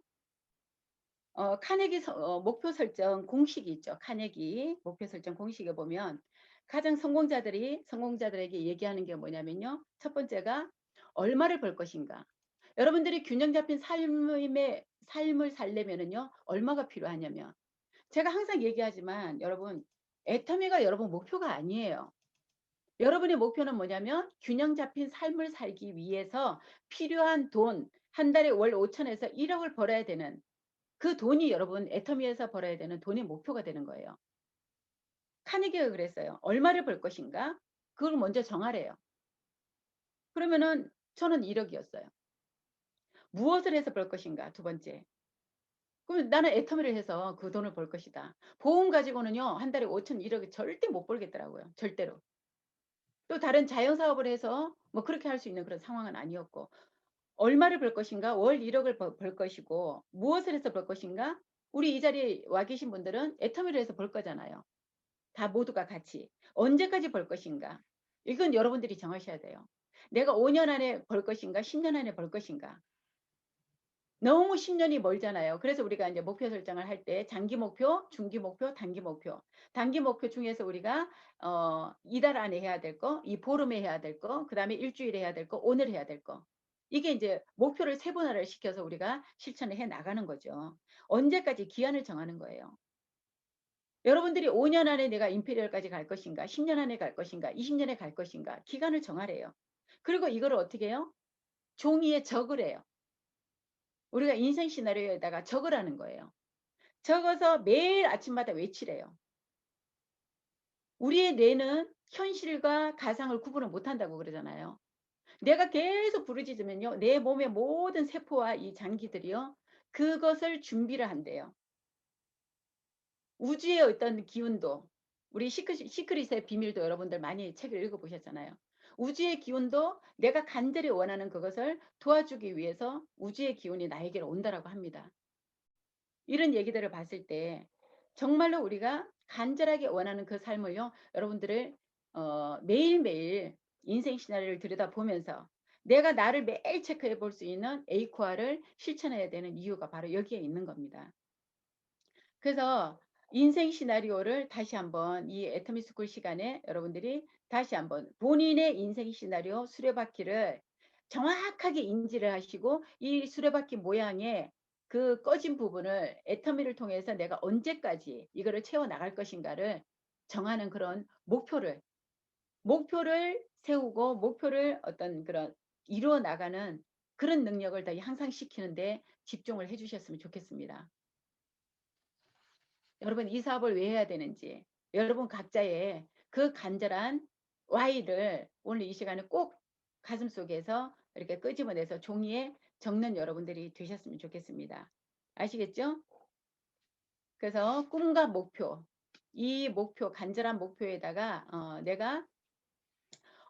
카네기 목표 설정 공식이 있죠. 카네기 목표 설정 공식에 보면 가장 성공자들에게 얘기하는 게 뭐냐면요. 첫 번째가 얼마를 벌 것인가. 여러분들이 균형 잡힌 삶을 살려면은요. 얼마가 필요하냐면 제가 항상 얘기하지만 여러분 애터미가 여러분 목표가 아니에요. 여러분의 목표는 뭐냐면 균형 잡힌 삶을 살기 위해서 필요한 돈 한 달에 월 5천에서 1억을 벌어야 되는 그 돈이 여러분 애터미에서 벌어야 되는 돈의 목표가 되는 거예요. 카네기가 그랬어요. 얼마를 벌 것인가? 그걸 먼저 정하래요. 그러면은 저는 1억이었어요. 무엇을 해서 벌 것인가? 두 번째. 그럼 나는 애터미를 해서 그 돈을 벌 것이다. 보험 가지고는요, 한 달에 5천, 1억에 절대 못 벌겠더라고요. 절대로. 또 다른 자영 사업을 해서 뭐 그렇게 할 수 있는 그런 상황은 아니었고, 얼마를 벌 것인가? 월 1억을 벌 것이고, 무엇을 해서 벌 것인가? 우리 이 자리에 와 계신 분들은 애터미를 해서 벌 거잖아요. 다 모두가 같이. 언제까지 벌 것인가? 이건 여러분들이 정하셔야 돼요. 내가 5년 안에 벌 것인가? 10년 안에 벌 것인가? 너무 10년이 멀잖아요. 그래서 우리가 이제 목표 설정을 할 때 장기 목표, 중기 목표, 단기 목표. 단기 목표 중에서 우리가 2달 안에 해야 될 거, 이 보름에 해야 될 거, 그다음에 일주일에 해야 될 거, 오늘 해야 될 거. 이게 이제 목표를 세분화를 시켜서 우리가 실천을 해 나가는 거죠. 언제까지 기한을 정하는 거예요. 여러분들이 5년 안에 내가 임페리얼까지 갈 것인가, 10년 안에 갈 것인가, 20년에 갈 것인가, 기간을 정하래요. 그리고 이거를 어떻게 해요? 종이에 적으래요. 우리가 인생 시나리오에다가 적으라는 거예요. 적어서 매일 아침마다 외치래요. 우리의 뇌는 현실과 가상을 구분을 못한다고 그러잖아요. 내가 계속 부르짖으면요, 내 몸의 모든 세포와 이 장기들이요, 그것을 준비를 한대요. 우주의 어떤 기운도, 우리 시크릿의 비밀도 여러분들 많이 책을 읽어보셨잖아요. 우주의 기운도 내가 간절히 원하는 그것을 도와주기 위해서 우주의 기운이 나에게로 온다라고 합니다. 이런 얘기들을 봤을 때 정말로 우리가 간절하게 원하는 그 삶을요, 여러분들을 매일매일 인생 시나리오를 들여다보면서 내가 나를 매일 체크해 볼 수 있는 에이코아를 실천해야 되는 이유가 바로 여기에 있는 겁니다. 그래서 인생 시나리오를 다시 한번 이 애터미 스쿨 시간에 여러분들이 다시 한번 본인의 인생 시나리오 수레바퀴를 정확하게 인지를 하시고, 이 수레바퀴 모양의 그 꺼진 부분을 애터미를 통해서 내가 언제까지 이거를 채워 나갈 것인가를 정하는 그런 목표를 세우고, 목표를 어떤 그런 이루어 나가는 그런 능력을 더 향상시키는데 집중을 해 주셨으면 좋겠습니다. 여러분, 이 사업을 왜 해야 되는지, 여러분 각자의 그 간절한 Y를 오늘 이 시간에 꼭 가슴속에서 이렇게 끄집어내서 종이에 적는 여러분들이 되셨으면 좋겠습니다. 아시겠죠? 그래서 꿈과 목표, 이 목표, 간절한 목표에다가 내가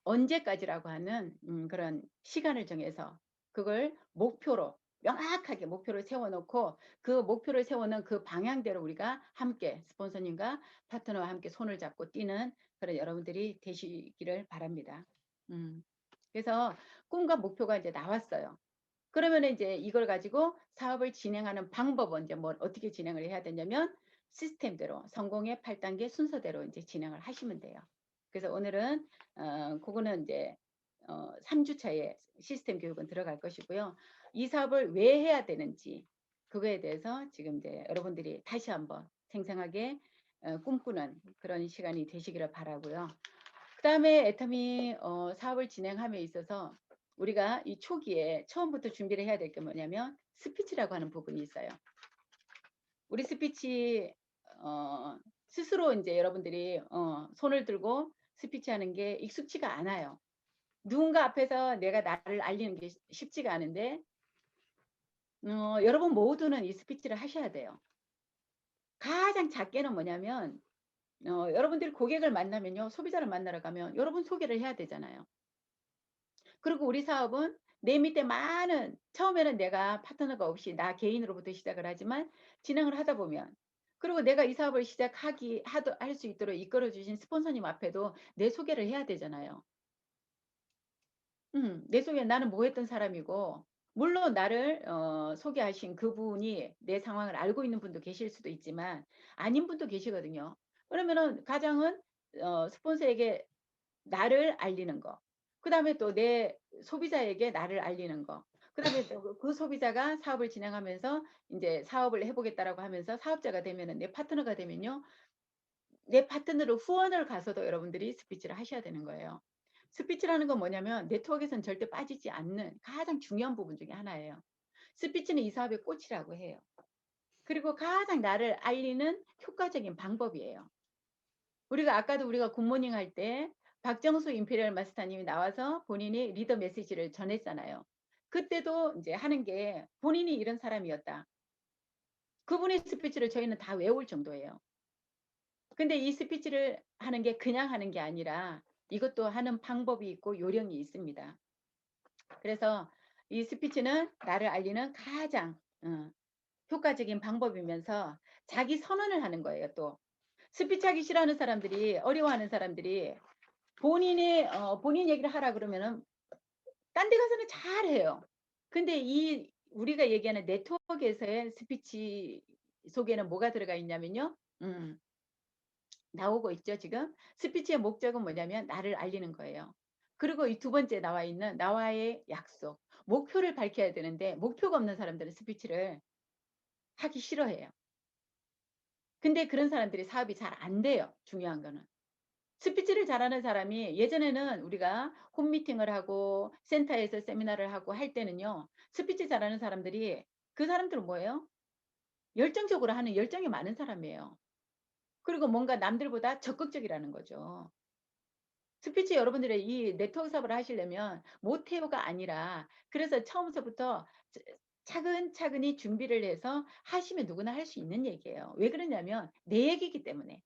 언제까지라고 하는 그런 시간을 정해서 그걸 목표로 명확하게 목표를 세워놓고, 그 목표를 세우는 그 방향대로 우리가 함께 스폰서님과 파트너와 함께 손을 잡고 뛰는 그런 여러분들이 되시기를 바랍니다. 그래서 꿈과 목표가 이제 나왔어요. 그러면 이제 이걸 가지고 사업을 진행하는 방법은 이제 뭘 어떻게 진행을 해야 되냐면, 시스템대로 성공의 8단계 순서대로 이제 진행을 하시면 돼요. 그래서 오늘은 그거는 이제 3주차에 시스템 교육은 들어갈 것이고요. 이 사업을 왜 해야 되는지 그거에 대해서 지금 이제 여러분들이 다시 한번 생생하게 꿈꾸는 그런 시간이 되시기를 바라고요. 그다음에 애터미 사업을 진행함에 있어서 우리가 이 초기에 처음부터 준비를 해야 될 게 뭐냐면 스피치라고 하는 부분이 있어요. 우리 스피치 스스로 이제 여러분들이 손을 들고 스피치하는 게 익숙치가 않아요. 누군가 앞에서 내가 나를 알리는 게 쉽지가 않은데 여러분 모두는 이 스피치를 하셔야 돼요. 가장 작게는 뭐냐면 여러분들이 고객을 만나면요, 소비자를 만나러 가면 여러분 소개를 해야 되잖아요. 그리고 우리 사업은 내 밑에 많은, 처음에는 내가 파트너가 없이 나 개인으로부터 시작을 하지만 진행을 하다 보면, 그리고 내가 이 사업을 할 수 있도록 이끌어 주신 스폰서님 앞에도 내 소개를 해야 되잖아요. 내 소개, 나는 뭐 했던 사람이고, 물론 나를 소개하신 그분이 내 상황을 알고 있는 분도 계실 수도 있지만 아닌 분도 계시거든요. 그러면은 가장은 스폰서에게 나를 알리는 거, 그다음에 또 내 소비자에게 나를 알리는 거, 그다음에 또 그 소비자가 사업을 진행하면서 이제 사업을 해보겠다라고 하면서 사업자가 되면은, 내 파트너가 되면요, 내 파트너로 후원을 가서도 여러분들이 스피치를 하셔야 되는 거예요. 스피치라는 건 뭐냐면 네트워크에서는 절대 빠지지 않는 가장 중요한 부분 중에 하나예요. 스피치는 이 사업의 꽃이라고 해요. 그리고 가장 나를 알리는 효과적인 방법이에요. 아까도 우리가 굿모닝 할 때 박정수 임페리얼 마스터님이 나와서 본인의 리더 메시지를 전했잖아요. 그때도 이제 하는 게 본인이 이런 사람이었다. 그분의 스피치를 저희는 다 외울 정도예요. 근데 이 스피치를 하는 게 그냥 하는 게 아니라 이것도 하는 방법이 있고 요령이 있습니다. 그래서 이 스피치는 나를 알리는 가장 효과적인 방법이면서 자기 선언을 하는 거예요. 또 스피치하기 싫어하는 사람들이, 어려워하는 사람들이 본인 얘기를 하라 그러면은 딴 데 가서는 잘해요. 근데 이 우리가 얘기하는 네트워크에서의 스피치 속에는 뭐가 들어가 있냐면요. 나오고 있죠, 지금. 스피치의 목적은 뭐냐면 나를 알리는 거예요. 그리고 이 두 번째 나와 있는 나와의 약속. 목표를 밝혀야 되는데 목표가 없는 사람들은 스피치를 하기 싫어해요. 근데 그런 사람들이 사업이 잘 안 돼요. 중요한 거는. 스피치를 잘하는 사람이 예전에는 우리가 홈미팅을 하고 센터에서 세미나를 하고 할 때는요. 스피치 잘하는 사람들이 그 사람들은 뭐예요? 열정적으로 하는 열정이 많은 사람이에요. 그리고 뭔가 남들보다 적극적이라는 거죠. 스피치 여러분들의 이 네트워크 사업을 하시려면 못해요가 아니라 그래서 처음서부터 차근차근히 준비를 해서 하시면 누구나 할 수 있는 얘기예요. 왜 그러냐면 내 얘기이기 때문에.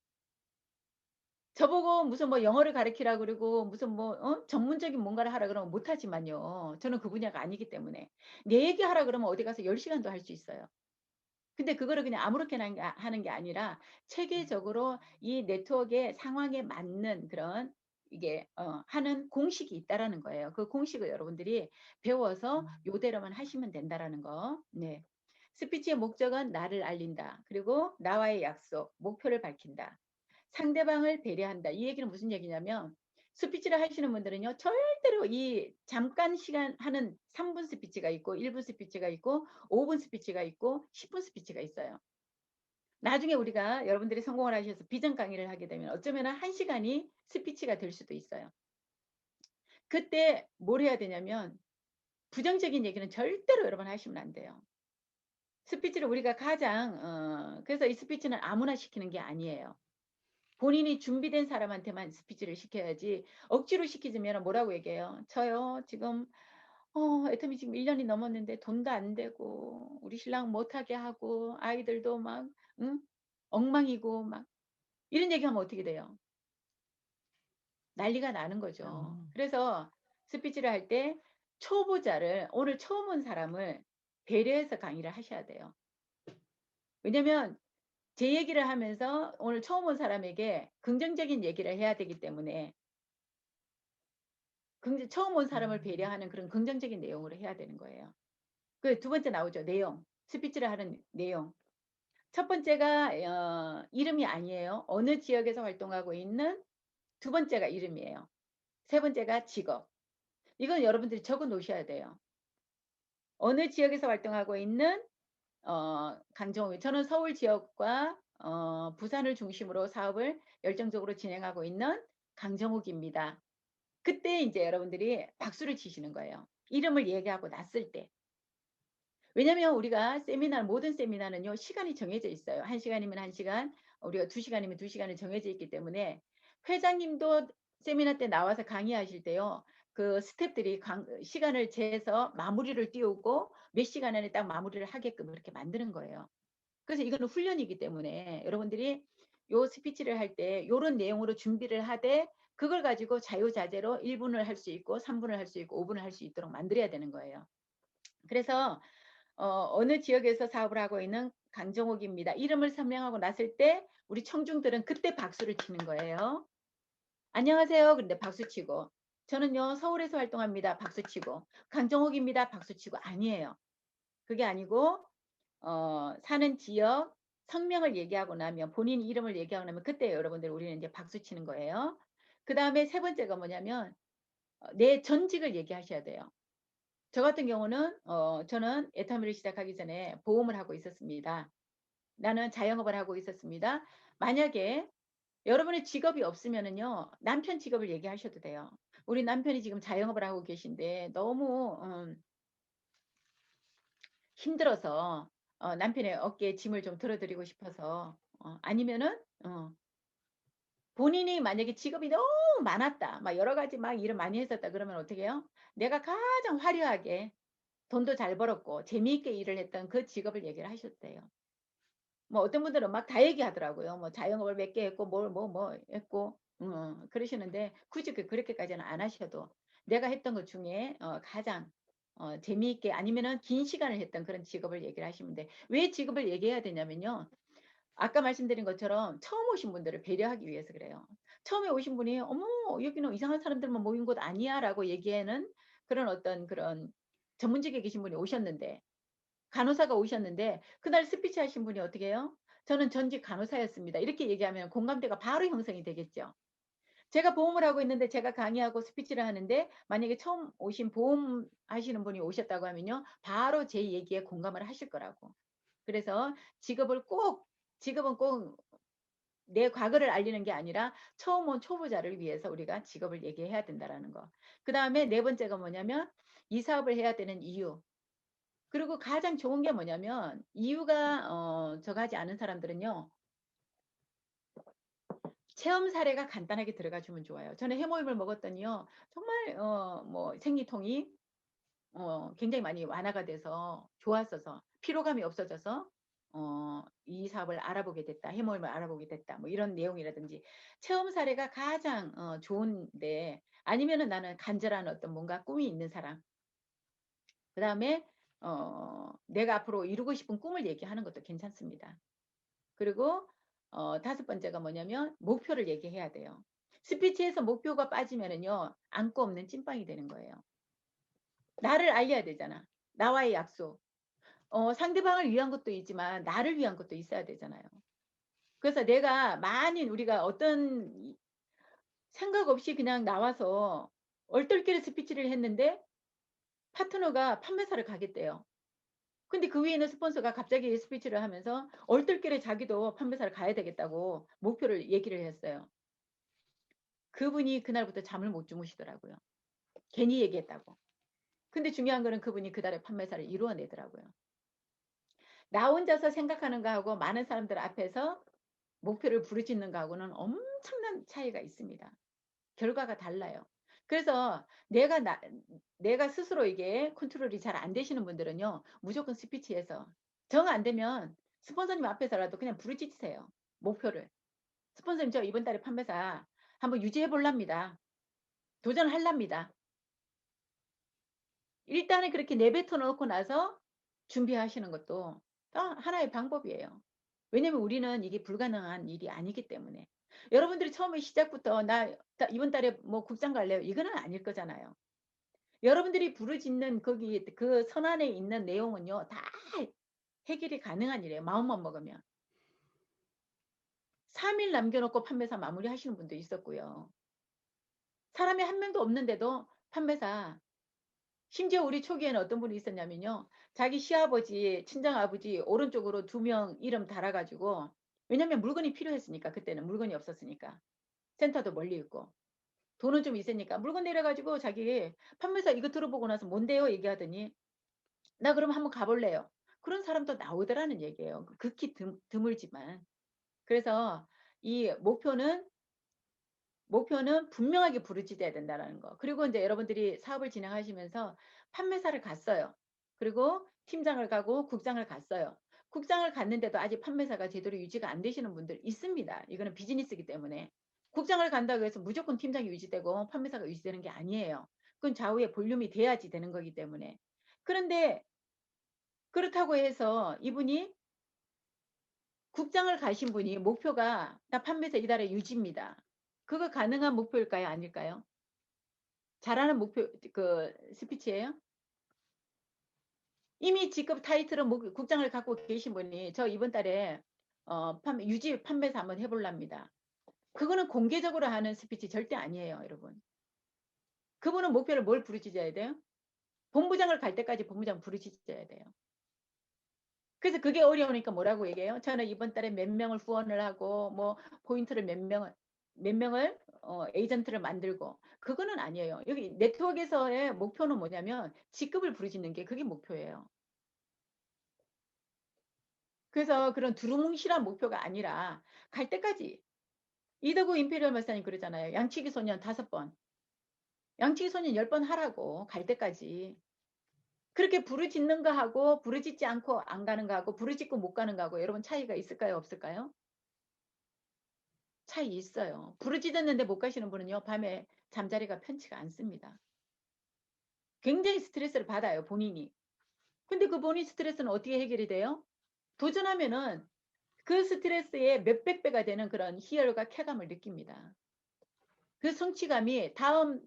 저보고 무슨 뭐 영어를 가르치라 그러고 무슨 뭐 전문적인 뭔가를 하라 그러면 못하지만요. 저는 그 분야가 아니기 때문에. 내 얘기하라 그러면 어디 가서 10시간도 할 수 있어요. 근데 그거를 그냥 아무렇게나 하는 게 아니라 체계적으로 이 네트워크의 상황에 맞는 그런 이게 하는 공식이 있다라는 거예요. 그 공식을 여러분들이 배워서 요대로만 하시면 된다라는 거. 네. 스피치의 목적은 나를 알린다. 그리고 나와의 약속, 목표를 밝힌다. 상대방을 배려한다. 이 얘기는 무슨 얘기냐면 스피치를 하시는 분들은요. 절대로 이 잠깐 시간 하는 3분 스피치가 있고 1분 스피치가 있고 5분 스피치가 있고 10분 스피치가 있어요. 나중에 우리가 여러분들이 성공을 하셔서 비전 강의를 하게 되면 어쩌면 1시간이 스피치가 될 수도 있어요. 그때 뭘 해야 되냐면 부정적인 얘기는 절대로 여러분 하시면 안 돼요. 스피치를 우리가 가장 그래서 이 스피치는 아무나 시키는 게 아니에요. 본인이 준비된 사람한테만 스피치를 시켜야지 억지로 시키면 뭐라고 얘기해요? 저요 지금 애터미 지금 1년이 넘었는데 돈도 안 되고 우리 신랑 못하게 하고 아이들도 막 응? 엉망이고 막 이런 얘기하면 어떻게 돼요? 난리가 나는 거죠. 그래서 스피치를 할 때 초보자를 오늘 처음 온 사람을 배려해서 강의를 하셔야 돼요. 왜냐면 제 얘기를 하면서 오늘 처음 온 사람에게 긍정적인 얘기를 해야 되기 때문에 처음 온 사람을 배려하는 그런 긍정적인 내용으로 해야 되는 거예요. 그 두 번째 나오죠. 내용. 스피치를 하는 내용. 첫 번째가 이름이 아니에요. 어느 지역에서 활동하고 있는 두 번째가 이름이에요. 세 번째가 직업. 이건 여러분들이 적어 놓으셔야 돼요. 어느 지역에서 활동하고 있는 강정호. 저는 서울 지역과 부산을 중심으로 사업을 열정적으로 진행하고 있는 강정욱입니다. 그때 이제 여러분들이 박수를 치시는 거예요. 이름을 얘기하고 났을 때. 왜냐면 우리가 모든 세미나는요, 시간이 정해져 있어요. 1시간이면 1시간, 우리가 2시간이면 2시간이 정해져 있기 때문에 회장님도 세미나 때 나와서 강의하실 때요, 그 스태프들이 시간을 재서 마무리를 띄우고 몇 시간 안에 딱 마무리를 하게끔 그렇게 만드는 거예요. 그래서 이거는 훈련이기 때문에 여러분들이 요 스피치를 할 때 요런 내용으로 준비를 하되 그걸 가지고 자유자재로 1분을 할 수 있고 3분을 할 수 있고 5분을 할 수 있도록 만들어야 되는 거예요. 그래서 어느 지역에서 사업을 하고 있는 강정옥입니다. 이름을 설명하고 났을 때 우리 청중들은 그때 박수를 치는 거예요. 안녕하세요. 그런데 박수 치고 저는요 서울에서 활동합니다. 박수 치고 강정옥입니다. 박수 치고 아니에요. 그게 아니고 사는 지역 성명을 얘기하고 나면 본인 이름을 얘기하고 나면 그때 여러분들 우리는 이제 박수 치는 거예요. 그 다음에 세 번째가 뭐냐면 내 전직을 얘기하셔야 돼요. 저 같은 경우는 저는 애터미를 시작하기 전에 보험을 하고 있었습니다. 나는 자영업을 하고 있었습니다. 만약에 여러분의 직업이 없으면은요 남편 직업을 얘기하셔도 돼요. 우리 남편이 지금 자영업을 하고 계신데 너무 힘들어서 남편의 어깨에 짐을 좀 들어드리고 싶어서 아니면은 본인이 만약에 직업이 너무 많았다 막 여러 가지 막 일을 많이 했었다 그러면 어떻게 해요? 내가 가장 화려하게 돈도 잘 벌었고 재미있게 일을 했던 그 직업을 얘기를 하셨대요. 뭐 어떤 분들은 막 다 얘기하더라고요. 뭐 자영업을 몇 개 했고 뭐 했고 그러시는데 굳이 그렇게까지는 안 하셔도 내가 했던 것 중에 가장 재미있게 아니면은 긴 시간을 했던 그런 직업을 얘기를 하시면 돼. 왜 직업을 얘기해야 되냐면요. 아까 말씀드린 것처럼 처음 오신 분들을 배려하기 위해서 그래요. 처음에 오신 분이 "어머 여기는 이상한 사람들만 모인 곳 아니야."라고 얘기하는 그런 어떤 그런 전문직에 계신 분이 오셨는데 간호사가 오셨는데 그날 스피치 하신 분이 어떻게 해요? "저는 전직 간호사였습니다." 이렇게 얘기하면 공감대가 바로 형성이 되겠죠. 제가 보험을 하고 있는데 제가 강의하고 스피치를 하는데 만약에 처음 오신 보험 하시는 분이 오셨다고 하면요. 바로 제 얘기에 공감을 하실 거라고. 그래서 직업은 꼭 내 과거를 알리는 게 아니라 처음 온 초보자를 위해서 우리가 직업을 얘기해야 된다라는 거. 그다음에 네 번째가 뭐냐면 이 사업을 해야 되는 이유. 그리고 가장 좋은 게 뭐냐면 이유가 저거 하지 않은 사람들은요. 체험 사례가 간단하게 들어가 주면 좋아요. 저는 해모임을 먹었더니요. 정말 뭐 생리통이 굉장히 많이 완화가 돼서 좋았어서 피로감이 없어져서 이 사업을 알아보게 됐다. 해모임을 알아보게 됐다. 뭐 이런 내용이라든지 체험 사례가 가장 좋은데 아니면은 나는 간절한 어떤 뭔가 꿈이 있는 사람. 그다음에 내가 앞으로 이루고 싶은 꿈을 얘기하는 것도 괜찮습니다. 그리고 다섯 번째가 뭐냐면 목표를 얘기해야 돼요. 스피치에서 목표가 빠지면은요. 안고 없는 찐빵이 되는 거예요. 나를 알려야 되잖아. 나와의 약속. 상대방을 위한 것도 있지만 나를 위한 것도 있어야 되잖아요. 그래서 내가 만일 우리가 어떤 생각 없이 그냥 나와서 얼떨결에 스피치를 했는데 파트너가 판매사를 가겠대요. 근데 그 위에 있는 스폰서가 갑자기 스피치를 하면서 얼떨결에 자기도 판매사를 가야 되겠다고 목표를 얘기를 했어요. 그분이 그날부터 잠을 못 주무시더라고요. 괜히 얘기했다고. 근데 중요한 거는 그분이 그달에 판매사를 이루어내더라고요. 나 혼자서 생각하는 거하고 많은 사람들 앞에서 목표를 부르짖는 거하고는 엄청난 차이가 있습니다. 결과가 달라요. 그래서 내가 스스로 이게 컨트롤이 잘 안 되시는 분들은요. 무조건 스피치에서 정 안 되면 스폰서님 앞에서라도 그냥 부르짖으세요. 목표를. 스폰서님 저 이번 달에 판매사 한번 유지해 볼랍니다. 도전할랍니다. 일단은 그렇게 내뱉어 놓고 나서 준비하시는 것도 하나의 방법이에요. 왜냐면 우리는 이게 불가능한 일이 아니기 때문에. 여러분들이 처음에 시작부터 "나 이번 달에 뭐 국장 갈래요." 이거는 아닐 거잖아요. 여러분들이 부르짖는 거기 그 선안에 있는 내용은요. 다 해결이 가능한 일이에요, 마음만 먹으면. 3일 남겨 놓고 판매사 마무리하시는 분도 있었고요. 사람이 한 명도 없는데도 판매사 심지어 우리 초기에는 어떤 분이 있었냐면요. 자기 시아버지, 친정아버지 오른쪽으로 2명 이름 달아 가지고 왜냐면 물건이 필요했으니까 그때는 물건이 없었으니까. 센터도 멀리 있고. 돈은 좀 있으니까 물건 내려 가지고 자기 판매사 이거 들어보고 나서 "뭔데요?" 얘기하더니 "나 그럼 한번 가 볼래요." 그런 사람도 나오더라는 얘기예요. 극히 드물지만. 그래서 이 목표는 분명하게 부르짖어야 된다라는 거. 그리고 인제 여러분들이 사업을 진행하시면서 판매사를 갔어요. 그리고 팀장을 가고 국장을 갔어요. 국장을 갔는데도 아직 판매사가 제대로 유지가 안 되시는 분들 있습니다. 이거는 비즈니스이기 때문에. 국장을 간다고 해서 무조건 팀장이 유지되고 판매사가 유지되는 게 아니에요. 그건 좌우의 볼륨이 돼야지 되는 거기 때문에. 그런데 그렇다고 해서 이분이 국장을 가신 분이 목표가 "나 판매사 이달에 유지입니다." 그거 가능한 목표일까요? 아닐까요? 잘하는 목표 스피치예요? 이미 직급 타이틀은 국장을 갖고 계신 분이 "저 이번 달에 유지 판매사 한번 해 볼랍니다." 그거는 공개적으로 하는 스피치 절대 아니에요, 여러분. 그분은 목표를 뭘 부르짖어야 돼요? 본부장을 갈 때까지 본부장 부르짖어야 돼요. 그래서 그게 어려우니까 뭐라고 얘기해요? "저는 이번 달에 몇 명을 후원을 하고 뭐 포인트를 몇 명을 에이전트를 만들고." 그거는 아니에요. 여기 네트워크에서의 목표는 뭐냐면 직급을 부르짖는 게 그게 목표예요. 그래서 그런 두루뭉실한 목표가 아니라 갈 때까지 이덕우 임페리얼 박사님 그러잖아요. 양치기 소년 5번, 양치기 소년 10번 하라고 갈 때까지. 그렇게 부르짖는 거하고 부르짖지 않고 안 가는 거하고 부르짖고 못 가는 거하고 여러분 차이가 있을까요? 없을까요? 차이 있어요. 부르짖었는데 못 가시는 분은요. 밤에 잠자리가 편치가 않습니다. 굉장히 스트레스를 받아요. 본인이. 근데 그 본인 스트레스는 어떻게 해결이 돼요? 도전하면은 그 스트레스의 몇백 배가 되는 그런 희열과 쾌감을 느낍니다. 그 성취감이 다음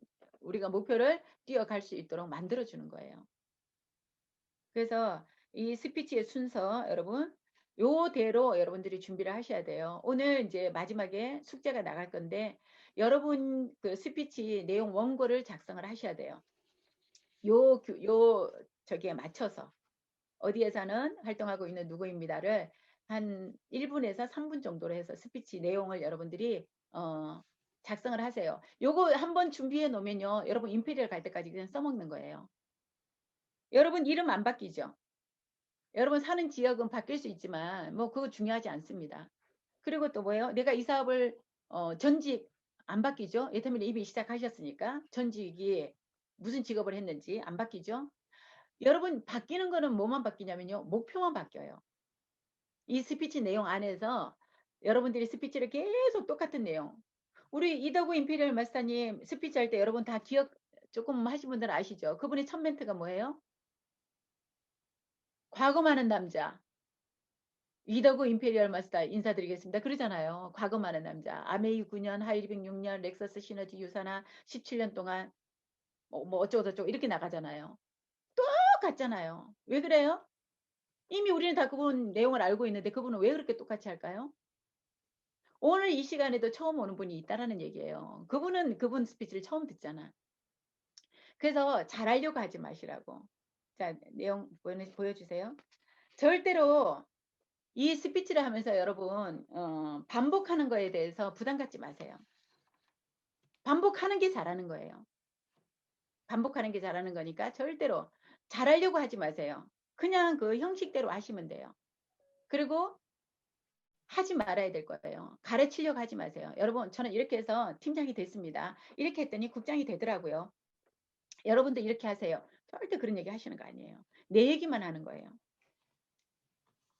우리가 목표를 뛰어갈 수 있도록 만들어주는 거예요. 그래서 이 스피치의 순서 여러분 요대로 여러분들이 준비를 하셔야 돼요. 오늘 이제 마지막에 숙제가 나갈 건데 여러분 그 스피치 내용 원고를 작성을 하셔야 돼요. 저기에 맞춰서 어디에서는 활동하고 있는 누구입니다를 한 1분에서 3분 정도로 해서 스피치 내용을 여러분들이 작성을 하세요. 요거 한번 준비해 놓으면요. 여러분 임페리얼 갈 때까지 그냥 써먹는 거예요. 여러분 이름 안 바뀌죠? 여러분 사는 지역은 바뀔 수 있지만 뭐 그거 중요하지 않습니다. 그리고 또 뭐예요? 내가 이 사업을 전직 안 바뀌죠? 예터미는 이미 시작하셨으니까 전직이 무슨 직업을 했는지 안 바뀌죠? 여러분 바뀌는 거는 뭐만 바뀌냐면요. 목표만 바뀌어요. 이 스피치 내용 안에서 여러분들이 스피치를 계속 똑같은 내용. 우리 이덕우 임페리얼 마스터님 스피치 할 때 여러분 다 기억 조금 하신 분들은 아시죠? 그분의 첫 멘트가 뭐예요? 과거 많은 남자. 이덕우 임페리얼 마스터 인사드리겠습니다. 그러잖아요. 과거 많은 남자. 아메이 9년, 하이리빙 6년, 렉서스 시너지 유사나 17년 동안 뭐 어쩌고저쩌고 이렇게 나가잖아요. 똑같잖아요. 왜 그래요? 이미 우리는 다 그분 내용을 알고 있는데 그분은 왜 그렇게 똑같이 할까요? 오늘 이 시간에도 처음 오는 분이 있다라는 얘기예요. 그분은 그분 스피치를 처음 듣잖아. 그래서 잘하려고 하지 마시라고. 자, 내용 보여주세요. 절대로 이 스피치를 하면서 여러분 반복하는 거에 대해서 부담 갖지 마세요. 반복하는 게 잘하는 거예요. 반복하는 게 잘하는 거니까 절대로 잘하려고 하지 마세요. 그냥 그 형식대로 하시면 돼요. 그리고 하지 말아야 될 거예요. 가르치려고 하지 마세요. 여러분 저는 이렇게 해서 팀장이 됐습니다. 이렇게 했더니 국장이 되더라고요. 여러분도 이렇게 하세요. 절대 그런 얘기 하시는 거 아니에요. 내 얘기만 하는 거예요.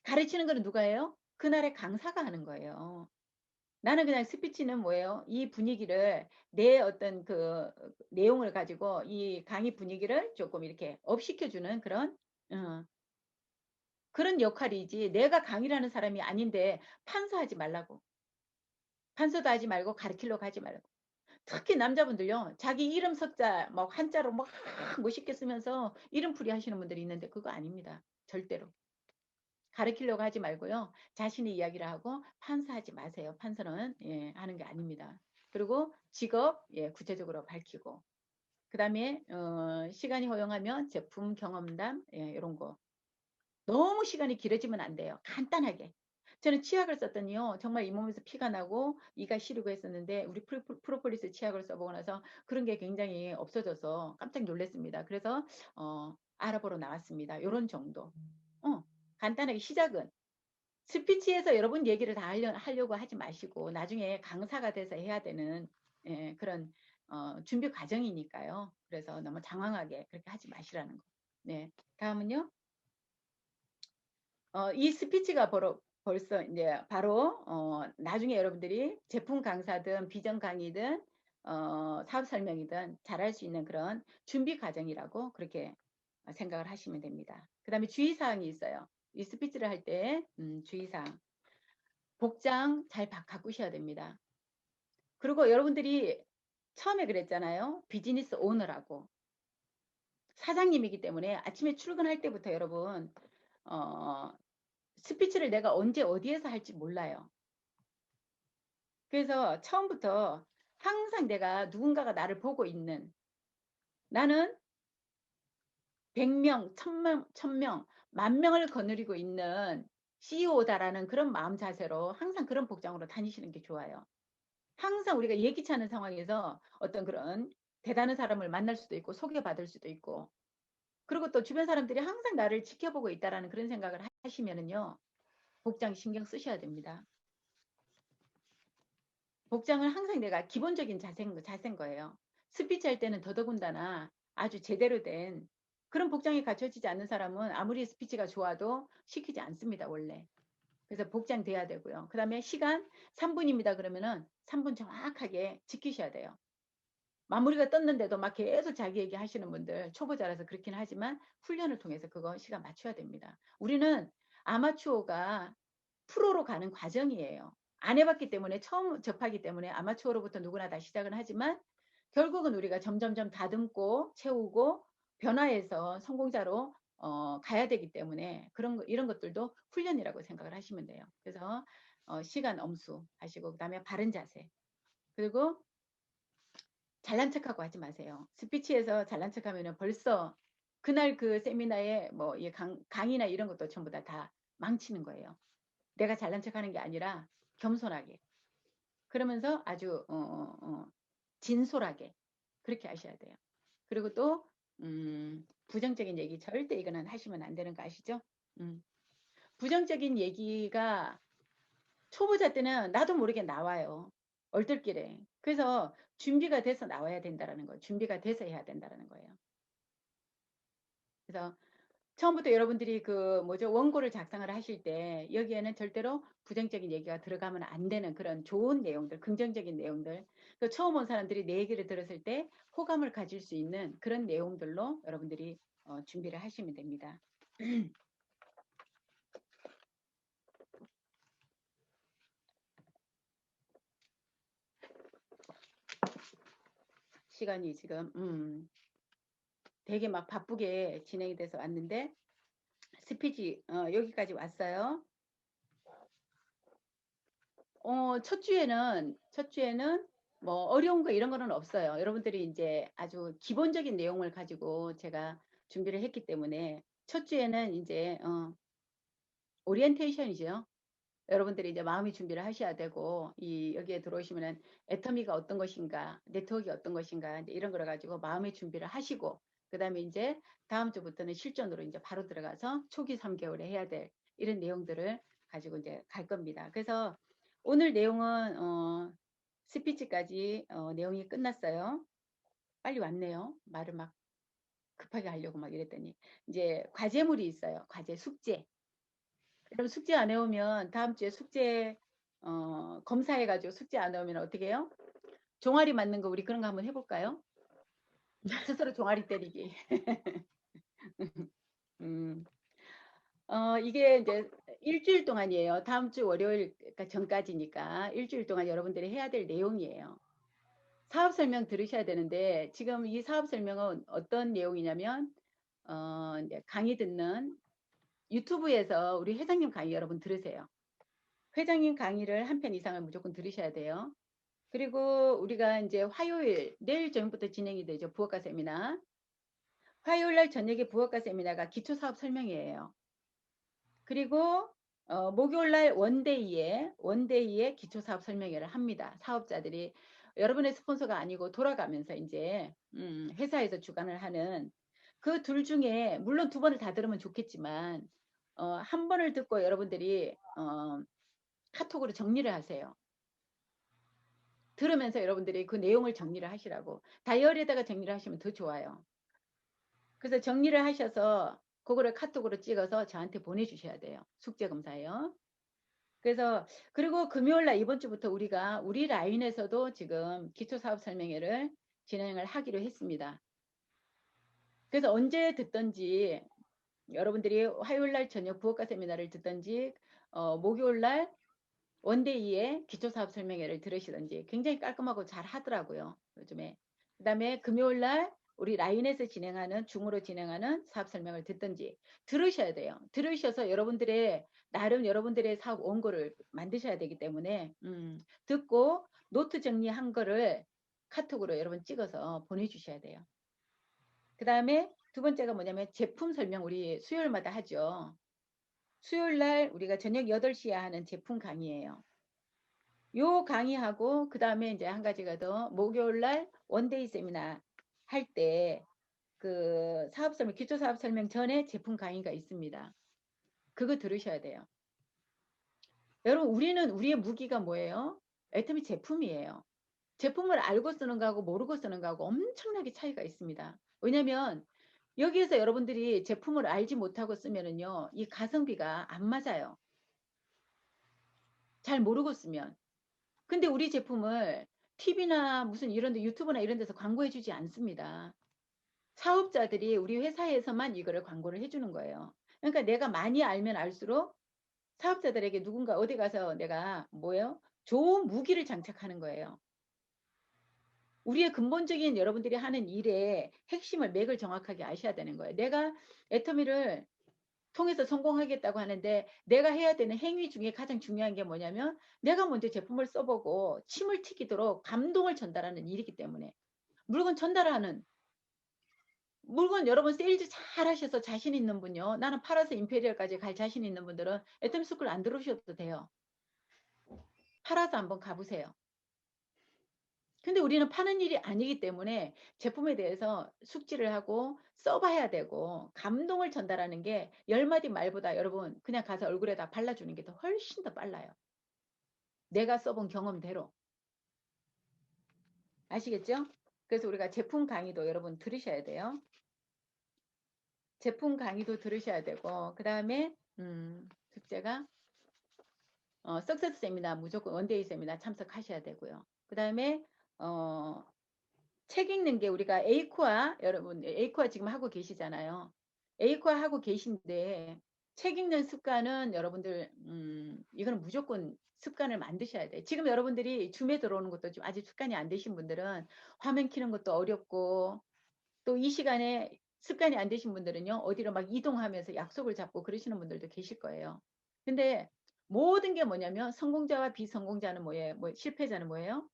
가르치는 거는 누가 해요? 그날의 강사가 하는 거예요. 나는 그냥 스피치는 뭐예요? 이 분위기를 내 어떤 그 내용을 가지고 이 강의 분위기를 조금 이렇게 업시켜주는 그런 역할이지 내가 강의를 하는 사람이 아닌데 판사하지 말라고. 판사도 하지 말고 가르치려고 하지 말고. 특히 남자분들요. 자기 이름 석자 막 한자로 막 멋있게 쓰면서 이름풀이 하시는 분들이 있는데 그거 아닙니다. 절대로. 가르치려고 하지 말고요. 자신의 이야기를 하고 판사하지 마세요. 판사는 하는 게 아닙니다. 그리고 직업 구체적으로 밝히고 그다음에 시간이 허용하면 제품 경험담 이런 거 너무 시간이 길어지면 안 돼요. 간단하게. 저는 치약을 썼더니요. 정말 잇몸에서 피가 나고 이가 시리고 했었는데 우리 프로폴리스 치약을 써보고 나서 그런 게 굉장히 없어져서 깜짝 놀랐습니다. 그래서 알아보러 나왔습니다. 이런 정도. 간단하게 시작은 스피치에서 여러분 얘기를 다 하려고 하지 마시고 나중에 강사가 돼서 해야 되는 그런 준비 과정이니까요. 그래서 너무 장황하게 그렇게 하지 마시라는 거. 네. 다음은요. 이 스피치가 벌써 이제 바로 나중에 여러분들이 제품 강사든 비전 강의든 사업 설명이든 잘할 수 있는 그런 준비 과정이라고 그렇게 생각을 하시면 됩니다. 그 다음에 주의사항이 있어요. 이 스피치를 할 때 주의사항. 복장 잘 가꾸셔야 됩니다. 그리고 여러분들이 처음에 그랬잖아요. 비즈니스 오너라고. 사장님이기 때문에 아침에 출근할 때부터 여러분 스피치를 내가 언제 어디에서 할지 몰라요. 그래서 처음부터 항상 내가 누군가가 나를 보고 있는 나는 100명, 1000명, 10,000명을 거느리고 있는 CEO다라는 그런 마음 자세로 항상 그런 복장으로 다니시는 게 좋아요. 항상 우리가 예기치 않은 상황에서 어떤 그런 대단한 사람을 만날 수도 있고 소개받을 수도 있고 그리고 또 주변 사람들이 항상 나를 지켜보고 있다라는 그런 생각을 하시면은요. 복장 신경 쓰셔야 됩니다. 복장을 항상 내가 기본적인 자세인 거예요. 스피치 할 때는 더더군다나 아주 제대로 된 그런 복장이 갖춰지지 않는 사람은 아무리 스피치가 좋아도 시키지 않습니다, 원래. 그래서 복장돼야 되고요. 그 다음에 시간 3분입니다. 그러면은 3분 정확하게 지키셔야 돼요. 마무리가 떴는데도 막 계속 자기 얘기 하시는 분들 초보자라서 그렇긴 하지만 훈련을 통해서 그거 시간 맞춰야 됩니다. 우리는 아마추어가 프로로 가는 과정이에요. 안 해봤기 때문에 처음 접하기 때문에 아마추어로부터 누구나 다 시작은 하지만 결국은 우리가 점점점 다듬고 채우고 변화해서 성공자로 가야 되기 때문에 이런 것들도 훈련이라고 생각을 하시면 돼요. 그래서 시간 엄수 하시고 그다음에 바른 자세 그리고 잘난 척하고 하지 마세요. 스피치에서 잘난 척하면은 벌써 그날 그 세미나에 뭐 강의나 이런 것도 전부 다 망치는 거예요. 내가 잘난 척하는 게 아니라 겸손하게 그러면서 아주 진솔하게 그렇게 하셔야 돼요. 그리고 또 부정적인 얘기 절대 이거는 하시면 안 되는 거 아시죠? 부정적인 얘기가 초보자 때는 나도 모르게 나와요. 얼떨결에. 그래서 준비가 돼서 나와야 된다라는 거예요. 준비가 돼서 해야 된다라는 거예요. 그래서 처음부터 여러분들이 원고를 작성을 하실 때 여기에는 절대로 부정적인 얘기가 들어가면 안 되는 그런 좋은 내용들, 긍정적인 내용들. 처음 온 사람들이 내 얘기를 들었을 때 호감을 가질 수 있는 그런 내용들로 여러분들이 준비를 하시면 됩니다. 시간이 지금 되게 막 바쁘게 진행이 돼서 왔는데 스피치 여기까지 왔어요. 첫 주에는 뭐 어려운 거 이런 거는 없어요. 여러분들이 이제 아주 기본적인 내용을 가지고 제가 준비를 했기 때문에 첫 주에는 이제 오리엔테이션이죠. 여러분들이 이제 마음의 준비를 하셔야 되고 여기에 들어오시면은 애터미가 어떤 것인가, 네트워크가 어떤 것인가 이런 걸 가지고 마음의 준비를 하시고 그다음에 이제 다음 주부터는 실전으로 이제 바로 들어가서 초기 3개월에 해야 될 이런 내용들을 가지고 이제 갈 겁니다. 그래서 오늘 내용은 스피치까지 내용이 끝났어요. 빨리 왔네요. 말을 막 급하게 하려고 막 이랬더니 이제 과제물이 있어요. 과제 숙제. 그럼 숙제 안 해오면 다음 주에 숙제 검사해가지고 숙제 안 해오면 어떻게 해요? 종아리 맞는 거 우리 그런 거 한번 해볼까요? 스스로 종아리 때리기. 음, 이게 이제 일주일 동안이에요. 다음 주 월요일 전까지니까 일주일 동안 여러분들이 해야 될 내용이에요. 사업 설명 들으셔야 되는데 지금 이 사업 설명은 어떤 내용이냐면 이제 강의 듣는 유튜브에서 우리 회장님 강의 여러분 들으세요. 회장님 강의를 한 편 이상을 무조건 들으셔야 돼요. 그리고 우리가 이제 화요일, 내일 저녁부터 진행이 되죠. 부업가 세미나. 화요일 날 저녁에 부업가 세미나가 기초사업 설명이에요. 그리고 목요일 날 원데이에 기초사업 설명회를 합니다. 사업자들이 여러분의 스폰서가 아니고 돌아가면서 이제 회사에서 주관을 하는 그 둘 중에 물론 2번을 다 들으면 좋겠지만 한 번을 듣고 여러분들이 카톡으로 정리를 하세요. 들으면서 여러분들이 그 내용을 정리를 하시라고. 다이어리에다가 정리를 하시면 더 좋아요. 그래서 정리를 하셔서 그거를 카톡으로 찍어서 저한테 보내주셔야 돼요. 숙제검사예요. 그래서 그리고 금요일날 이번 주부터 우리가 우리 라인에서도 지금 기초사업 설명회를 진행을 하기로 했습니다. 그래서 언제 듣던지 여러분들이 화요일날 저녁 부업가 세미나를 듣던지 목요일날 원데이에 기초사업 설명회를 들으시던지 굉장히 깔끔하고 잘 하더라고요. 요즘에. 그 다음에 금요일날 우리 라인에서 진행하는 중으로 진행하는 사업 설명을 듣던지 들으셔야 돼요. 들으셔서 여러분들의 나름 여러분들의 사업 원고를 만드셔야 되기 때문에 듣고 노트 정리한 거를 카톡으로 여러분 찍어서 보내주셔야 돼요. 그 다음에 두 번째가 뭐냐면 제품 설명 우리 수요일마다 하죠. 수요일날 우리가 저녁 8시에 하는 제품 강의예요. 요 강의하고 그 다음에 이제 한 가지가 더 목요일날 원데이 세미나 할 때 그 사업 설명 기초 사업 설명 전에 제품 강의가 있습니다. 그거 들으셔야 돼요. 여러분 우리의 무기가 뭐예요? 애터미 제품이에요. 제품을 알고 쓰는 거하고 모르고 쓰는 거하고 엄청나게 차이가 있습니다. 왜냐면 여기에서 여러분들이 제품을 알지 못하고 쓰면은요, 이 가성비가 안 맞아요. 잘 모르고 쓰면. 근데 우리 제품을 TV나 무슨 이런 데 유튜브나 이런 데서 광고해 주지 않습니다. 사업자들이 우리 회사에서만 이거를 광고를 해주는 거예요. 그러니까 내가 많이 알면 알수록 사업자들에게 누군가 어디 가서 내가 뭐예요? 좋은 무기를 장착하는 거예요. 우리의 근본적인 여러분들이 하는 일의 핵심을 맥을 정확하게 아셔야 되는 거예요. 내가 애터미를 통해서 성공하겠다고 하는데 내가 해야 되는 행위 중에 가장 중요한 게 뭐냐면 내가 먼저 제품을 써보고 침을 튀기도록 감동을 전달하는 일이기 때문에 물건 전달하는 물건 여러분 세일즈 잘 하셔서 자신 있는 분요. 나는 팔아서 임페리얼까지 갈 자신 있는 분들은 애터미 스쿨 안 들어오셔도 돼요. 팔아서 한번 가보세요. 근데 우리는 파는 일이 아니기 때문에 제품에 대해서 숙지를 하고 써봐야 되고 감동을 전달하는 게 10마디 말보다 여러분 그냥 가서 얼굴에다 발라주는 게 더 훨씬 더 빨라요. 내가 써본 경험대로. 아시겠죠? 그래서 우리가 제품 강의도 여러분 들으셔야 돼요. 제품 강의도 들으셔야 되고 그 다음에 숙제가 석세스 세미나 무조건 원데이 세미나 참석하셔야 되고요. 그 다음에 책 읽는 게 우리가 에이코아 여러분 에이코아 지금 하고 계시잖아요. 에이코아 하고 계신데 책 읽는 습관은 여러분들 이거는 무조건 습관을 만드셔야 돼요. 지금 여러분들이 줌에 들어오는 것도 좀 아직 습관이 안 되신 분들은 화면 켜는 것도 어렵고 또 이 시간에 습관이 안 되신 분들은요 어디로 막 이동하면서 약속을 잡고 그러시는 분들도 계실 거예요. 근데 모든 게 뭐냐면 성공자와 비성공자는 뭐예요? 실패자는 뭐예요?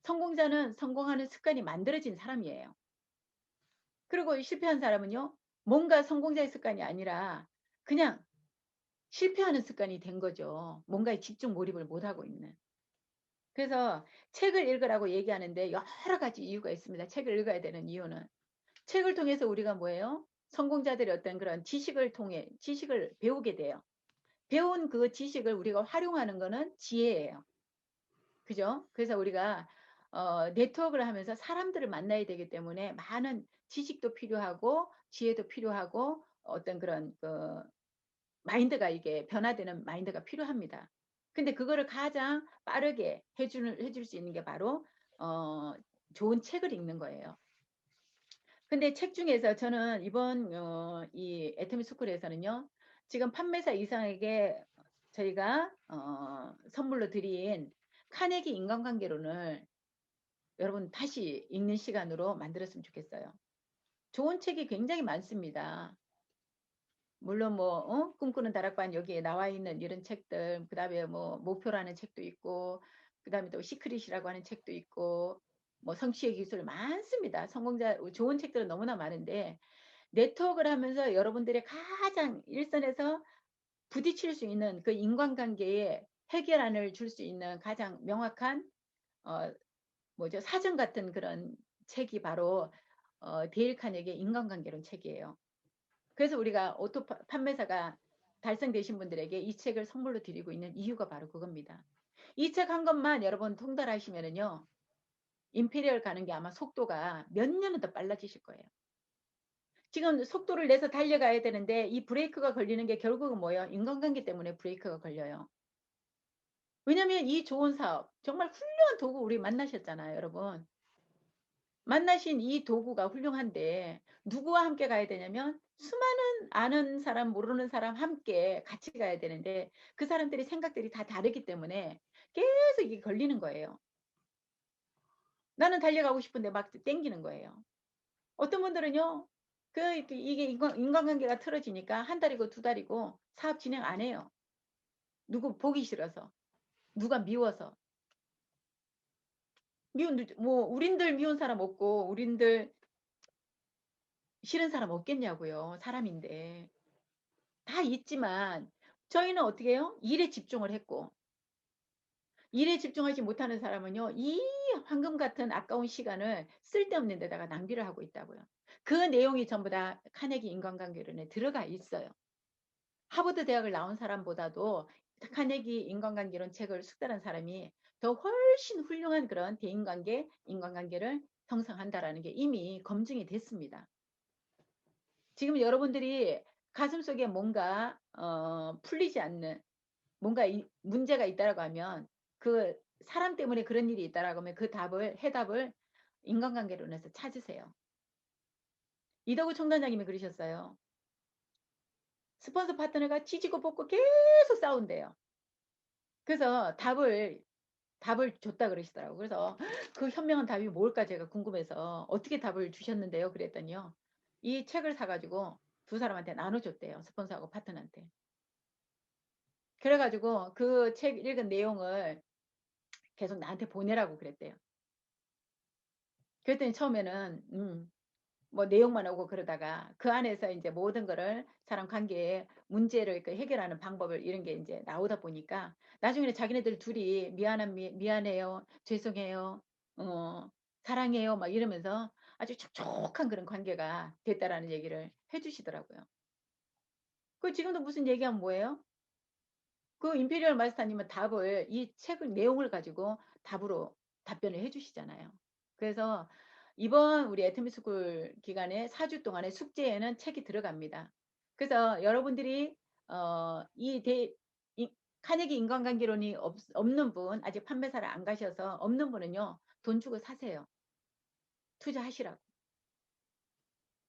성공자는 성공하는 습관이 만들어진 사람이에요. 그리고 실패한 사람은요, 뭔가 성공자의 습관이 아니라 그냥 실패하는 습관이 된 거죠. 뭔가에 집중 몰입을 못하고 있는. 그래서 책을 읽으라고 얘기하는데 여러 가지 이유가 있습니다. 책을 읽어야 되는 이유는. 책을 통해서 우리가 뭐예요? 성공자들의 어떤 그런 지식을 통해 지식을 배우게 돼요. 배운 그 지식을 우리가 활용하는 거는 지혜예요. 그죠? 그래서 우리가 네트워크를 하면서 사람들을 만나야 되기 때문에 많은 지식도 필요하고 지혜도 필요하고 어떤 그런 그 마인드가 이게 변화되는 마인드가 필요합니다. 근데 그거를 가장 빠르게 해줄 수 있는 게 바로 좋은 책을 읽는 거예요. 근데 책 중에서 저는 이번 이 애터미 스쿨에서는요. 지금 판매사 이상에게 저희가 선물로 드린 카네기 인간관계론을 여러분 다시 읽는 시간으로 만들었으면 좋겠어요. 좋은 책이 굉장히 많습니다. 물론 뭐 꿈꾸는 다락방 여기에 나와 있는 이런 책들, 그 다음에 뭐 목표라는 책도 있고, 그 다음에 또 시크릿이라고 하는 책도 있고, 뭐 성취의 기술 많습니다. 성공자 좋은 책들은 너무나 많은데 네트워크를 하면서 여러분들의 가장 일선에서 부딪힐 수 있는 그 인간관계에 해결안을 줄 수 있는 가장 명확한 뭐죠? 사전 같은 그런 책이 바로 데일 카네기의 인간관계론 책이에요. 그래서 우리가 오토 판매사가 달성되신 분들에게 이 책을 선물로 드리고 있는 이유가 바로 그겁니다. 이 책 한 것만 여러분 통달하시면은요. 임페리얼 가는 게 아마 속도가 몇 년은 더 빨라지실 거예요. 지금 속도를 내서 달려가야 되는데 이 브레이크가 걸리는 게 결국은 뭐예요? 인간관계 때문에 브레이크가 걸려요. 왜냐면 이 좋은 사업, 정말 훌륭한 도구 우리 만나셨잖아요, 여러분. 만나신 이 도구가 훌륭한데 누구와 함께 가야 되냐면 수많은 아는 사람, 모르는 사람 함께 같이 가야 되는데 그 사람들이 생각들이 다 다르기 때문에 계속 이게 걸리는 거예요. 나는 달려가고 싶은데 막 땡기는 거예요. 어떤 분들은요. 이게 인간관계가 틀어지니까 한 달이고 두 달이고 사업 진행 안 해요. 누구 보기 싫어서. 누가 미워서. 뭐 우린들 미운 사람 없고 우린들 싫은 사람 없겠냐고요. 사람인데. 다 있지만 저희는 어떻게 해요? 일에 집중을 했고 일에 집중하지 못하는 사람은요. 이 황금 같은 아까운 시간을 쓸데없는 데다가 낭비를 하고 있다고요. 그 내용이 전부 다 카네기 인간관계론에 들어가 있어요. 하버드 대학을 나온 사람보다도 카네기 인간관계론 책을 숙달한 사람이 더 훨씬 훌륭한 그런 대인관계, 인간관계를 형성한다라는 게 이미 검증이 됐습니다. 지금 여러분들이 가슴속에 뭔가 풀리지 않는 뭔가 문제가 있다라고 하면 그 사람 때문에 그런 일이 있다라고 하면 그 해답을 인간관계론에서 찾으세요. 이덕우 총단장님이 그러셨어요. 스폰서 파트너가 지지고 볶고 계속 싸운대요. 그래서 답을 줬다 그러시더라고요. 그래서 그 현명한 답이 뭘까 제가 궁금해서 어떻게 답을 주셨는데요. 그랬더니요. 이 책을 사가지고 두 사람한테 나눠줬대요. 스폰서하고 파트너한테. 그래가지고 그 책 읽은 내용을 계속 나한테 보내라고 그랬대요. 그랬더니 처음에는 뭐 내용만 오고 그러다가 그 안에서 이제 모든 거를 사람 관계에 문제를 해결하는 방법을 이런 게 이제 나오다 보니까 나중에는 자기네들 둘이 미안해요, 죄송해요, 어, 사랑해요 막 이러면서 아주 촉촉한 그런 관계가 됐다라는 얘기를 해주시더라고요. 그 지금도 무슨 얘기하면 뭐예요? 그 임페리얼 마스터님은 답을 이 책을 내용을 가지고 답으로 답변을 해주시잖아요. 그래서 이번 우리 애터미스쿨 기간에 4주 동안의 숙제에는 책이 들어갑니다. 그래서 여러분들이 카네기 인간관계론이 없는 분, 아직 판매사를 안 가셔서 없는 분은요, 돈 주고 사세요. 투자하시라고.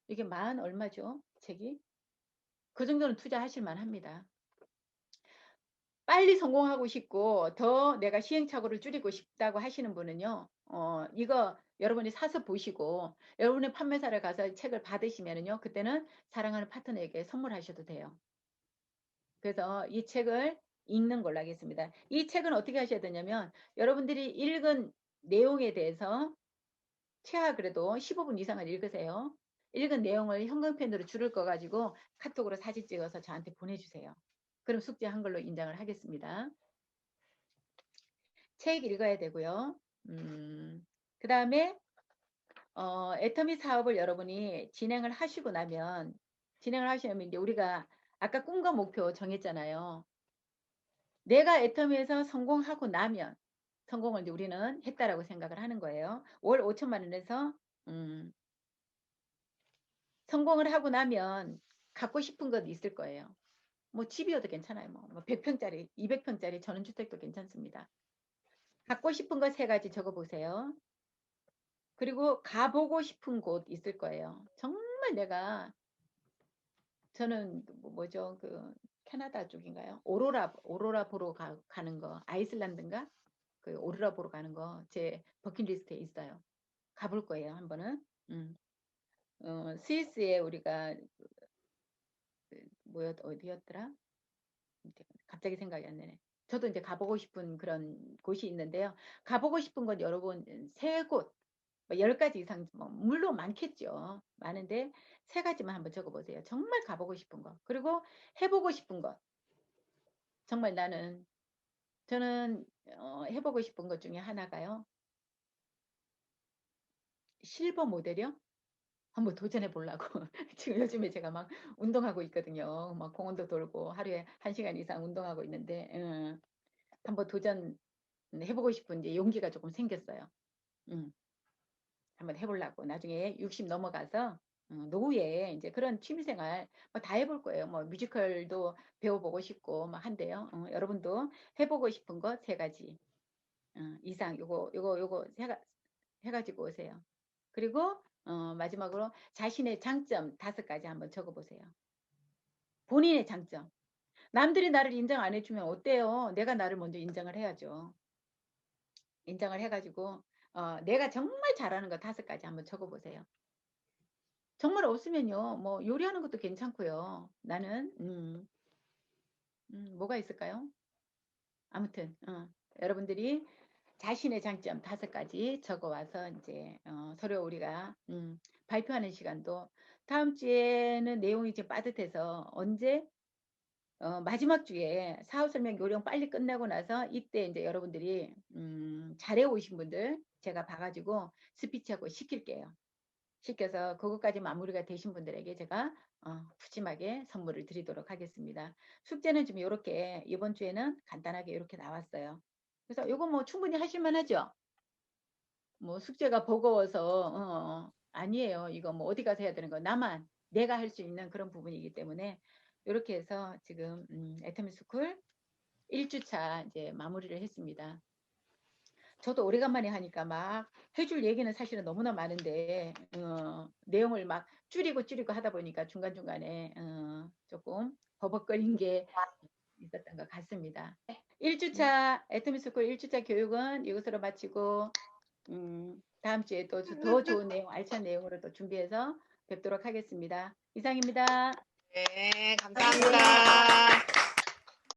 이게 만 얼마죠? 책이? 그 정도는 투자하실 만합니다. 빨리 성공하고 싶고 더 내가 시행착오를 줄이고 싶다고 하시는 분은요. 이거 여러분이 사서 보시고 여러분의 판매사를 가서 책을 받으시면은요. 그때는 사랑하는 파트너에게 선물하셔도 돼요. 그래서 이 책을 읽는 걸로 하겠습니다. 이 책은 어떻게 하셔야 되냐면 여러분들이 읽은 내용에 대해서 최하 그래도 15분 이상을 읽으세요. 읽은 내용을 형광펜으로 줄을 꺼 가지고 카톡으로 사진 찍어서 저한테 보내주세요. 그럼 숙제한 걸로 인정을 하겠습니다. 책 읽어야 되고요. 그 다음에 애터미 사업을 여러분이 진행을 하시면 이제 우리가 아까 꿈과 목표 정했잖아요. 내가 애터미에서 성공하고 나면 성공을 이제 우리는 했다라고 생각을 하는 거예요. 월 5천만 원에서 성공을 하고 나면 갖고 싶은 것 있을 거예요. 뭐 집이어도 괜찮아요. 뭐 100평짜리, 200평짜리 전원주택도 괜찮습니다. 갖고 싶은 것 3가지 적어보세요. 그리고 가보고 싶은 곳 있을 거예요. 정말 저는 뭐죠? 그 캐나다 쪽인가요? 오로라 보러 가는 거, 아이슬란드인가? 그 오로라 보러 가는 거 제 버킷리스트에 있어요. 가볼 거예요, 한 번은. 스위스에 우리가 어디였더라? 갑자기 생각이 안 나네. 저도 이제 가보고 싶은 그런 곳이 있는데요. 가보고 싶은 건 여러분 3곳, 10가지 이상, 물론 많겠죠. 많은데 3가지만 한번 적어보세요. 정말 가보고 싶은 거. 그리고 해보고 싶은 것. 정말 저는 해보고 싶은 것 중에 하나가요. 실버 모델이요? 한번 도전해 보려고. 지금 요즘에 제가 막 운동하고 있거든요. 막 공원도 돌고 하루에 1시간 이상 운동하고 있는데, 한번 도전해보고 싶은 이제 용기가 조금 생겼어요. 한번 해보려고. 나중에 60 넘어가서 노후에 이제 그런 취미생활 다 해볼 거예요. 뭐 뮤지컬도 배워보고 싶고 막 한데요. 여러분도 해보고 싶은 거 3가지 이상 요거 해가지고 오세요. 그리고 마지막으로 자신의 장점 5가지 한번 적어보세요. 본인의 장점. 남들이 나를 인정 안 해주면 어때요? 내가 나를 먼저 인정을 해야죠. 인정을 해가지고 내가 정말 잘하는 거 5가지 한번 적어보세요. 정말 없으면요. 뭐 요리하는 것도 괜찮고요. 나는 뭐가 있을까요? 아무튼 여러분들이 자신의 장점 5가지 적어와서 이제 서로 우리가 발표하는 시간도 다음 주에는 내용이 좀 빠듯해서 언제 마지막 주에 사업 설명 요령 빨리 끝나고 나서 이때 이제 여러분들이 잘해 오신 분들 제가 봐가지고 스피치하고 시킬게요. 시켜서 그것까지 마무리가 되신 분들에게 제가 푸짐하게 선물을 드리도록 하겠습니다. 숙제는 좀 이렇게 이번 주에는 간단하게 이렇게 나왔어요. 그래서 이거 뭐 충분히 하실만 하죠? 뭐 숙제가 버거워서 아니에요. 이거 뭐 어디 가서 해야 되는 거 나만 내가 할 수 있는 그런 부분이기 때문에 이렇게 해서 지금 애터미 스쿨 1주차 이제 마무리를 했습니다. 저도 오래간만에 하니까 막 해줄 얘기는 사실은 너무나 많은데 내용을 막 줄이고 하다 보니까 중간중간에 조금 버벅거린 게 있었던 것 같습니다. 1주차 애터미 스쿨 1주차 교육은 이것으로 마치고 다음 주에 또 더 좋은 내용, 알찬 내용으로 또 준비해서 뵙도록 하겠습니다. 이상입니다. 네.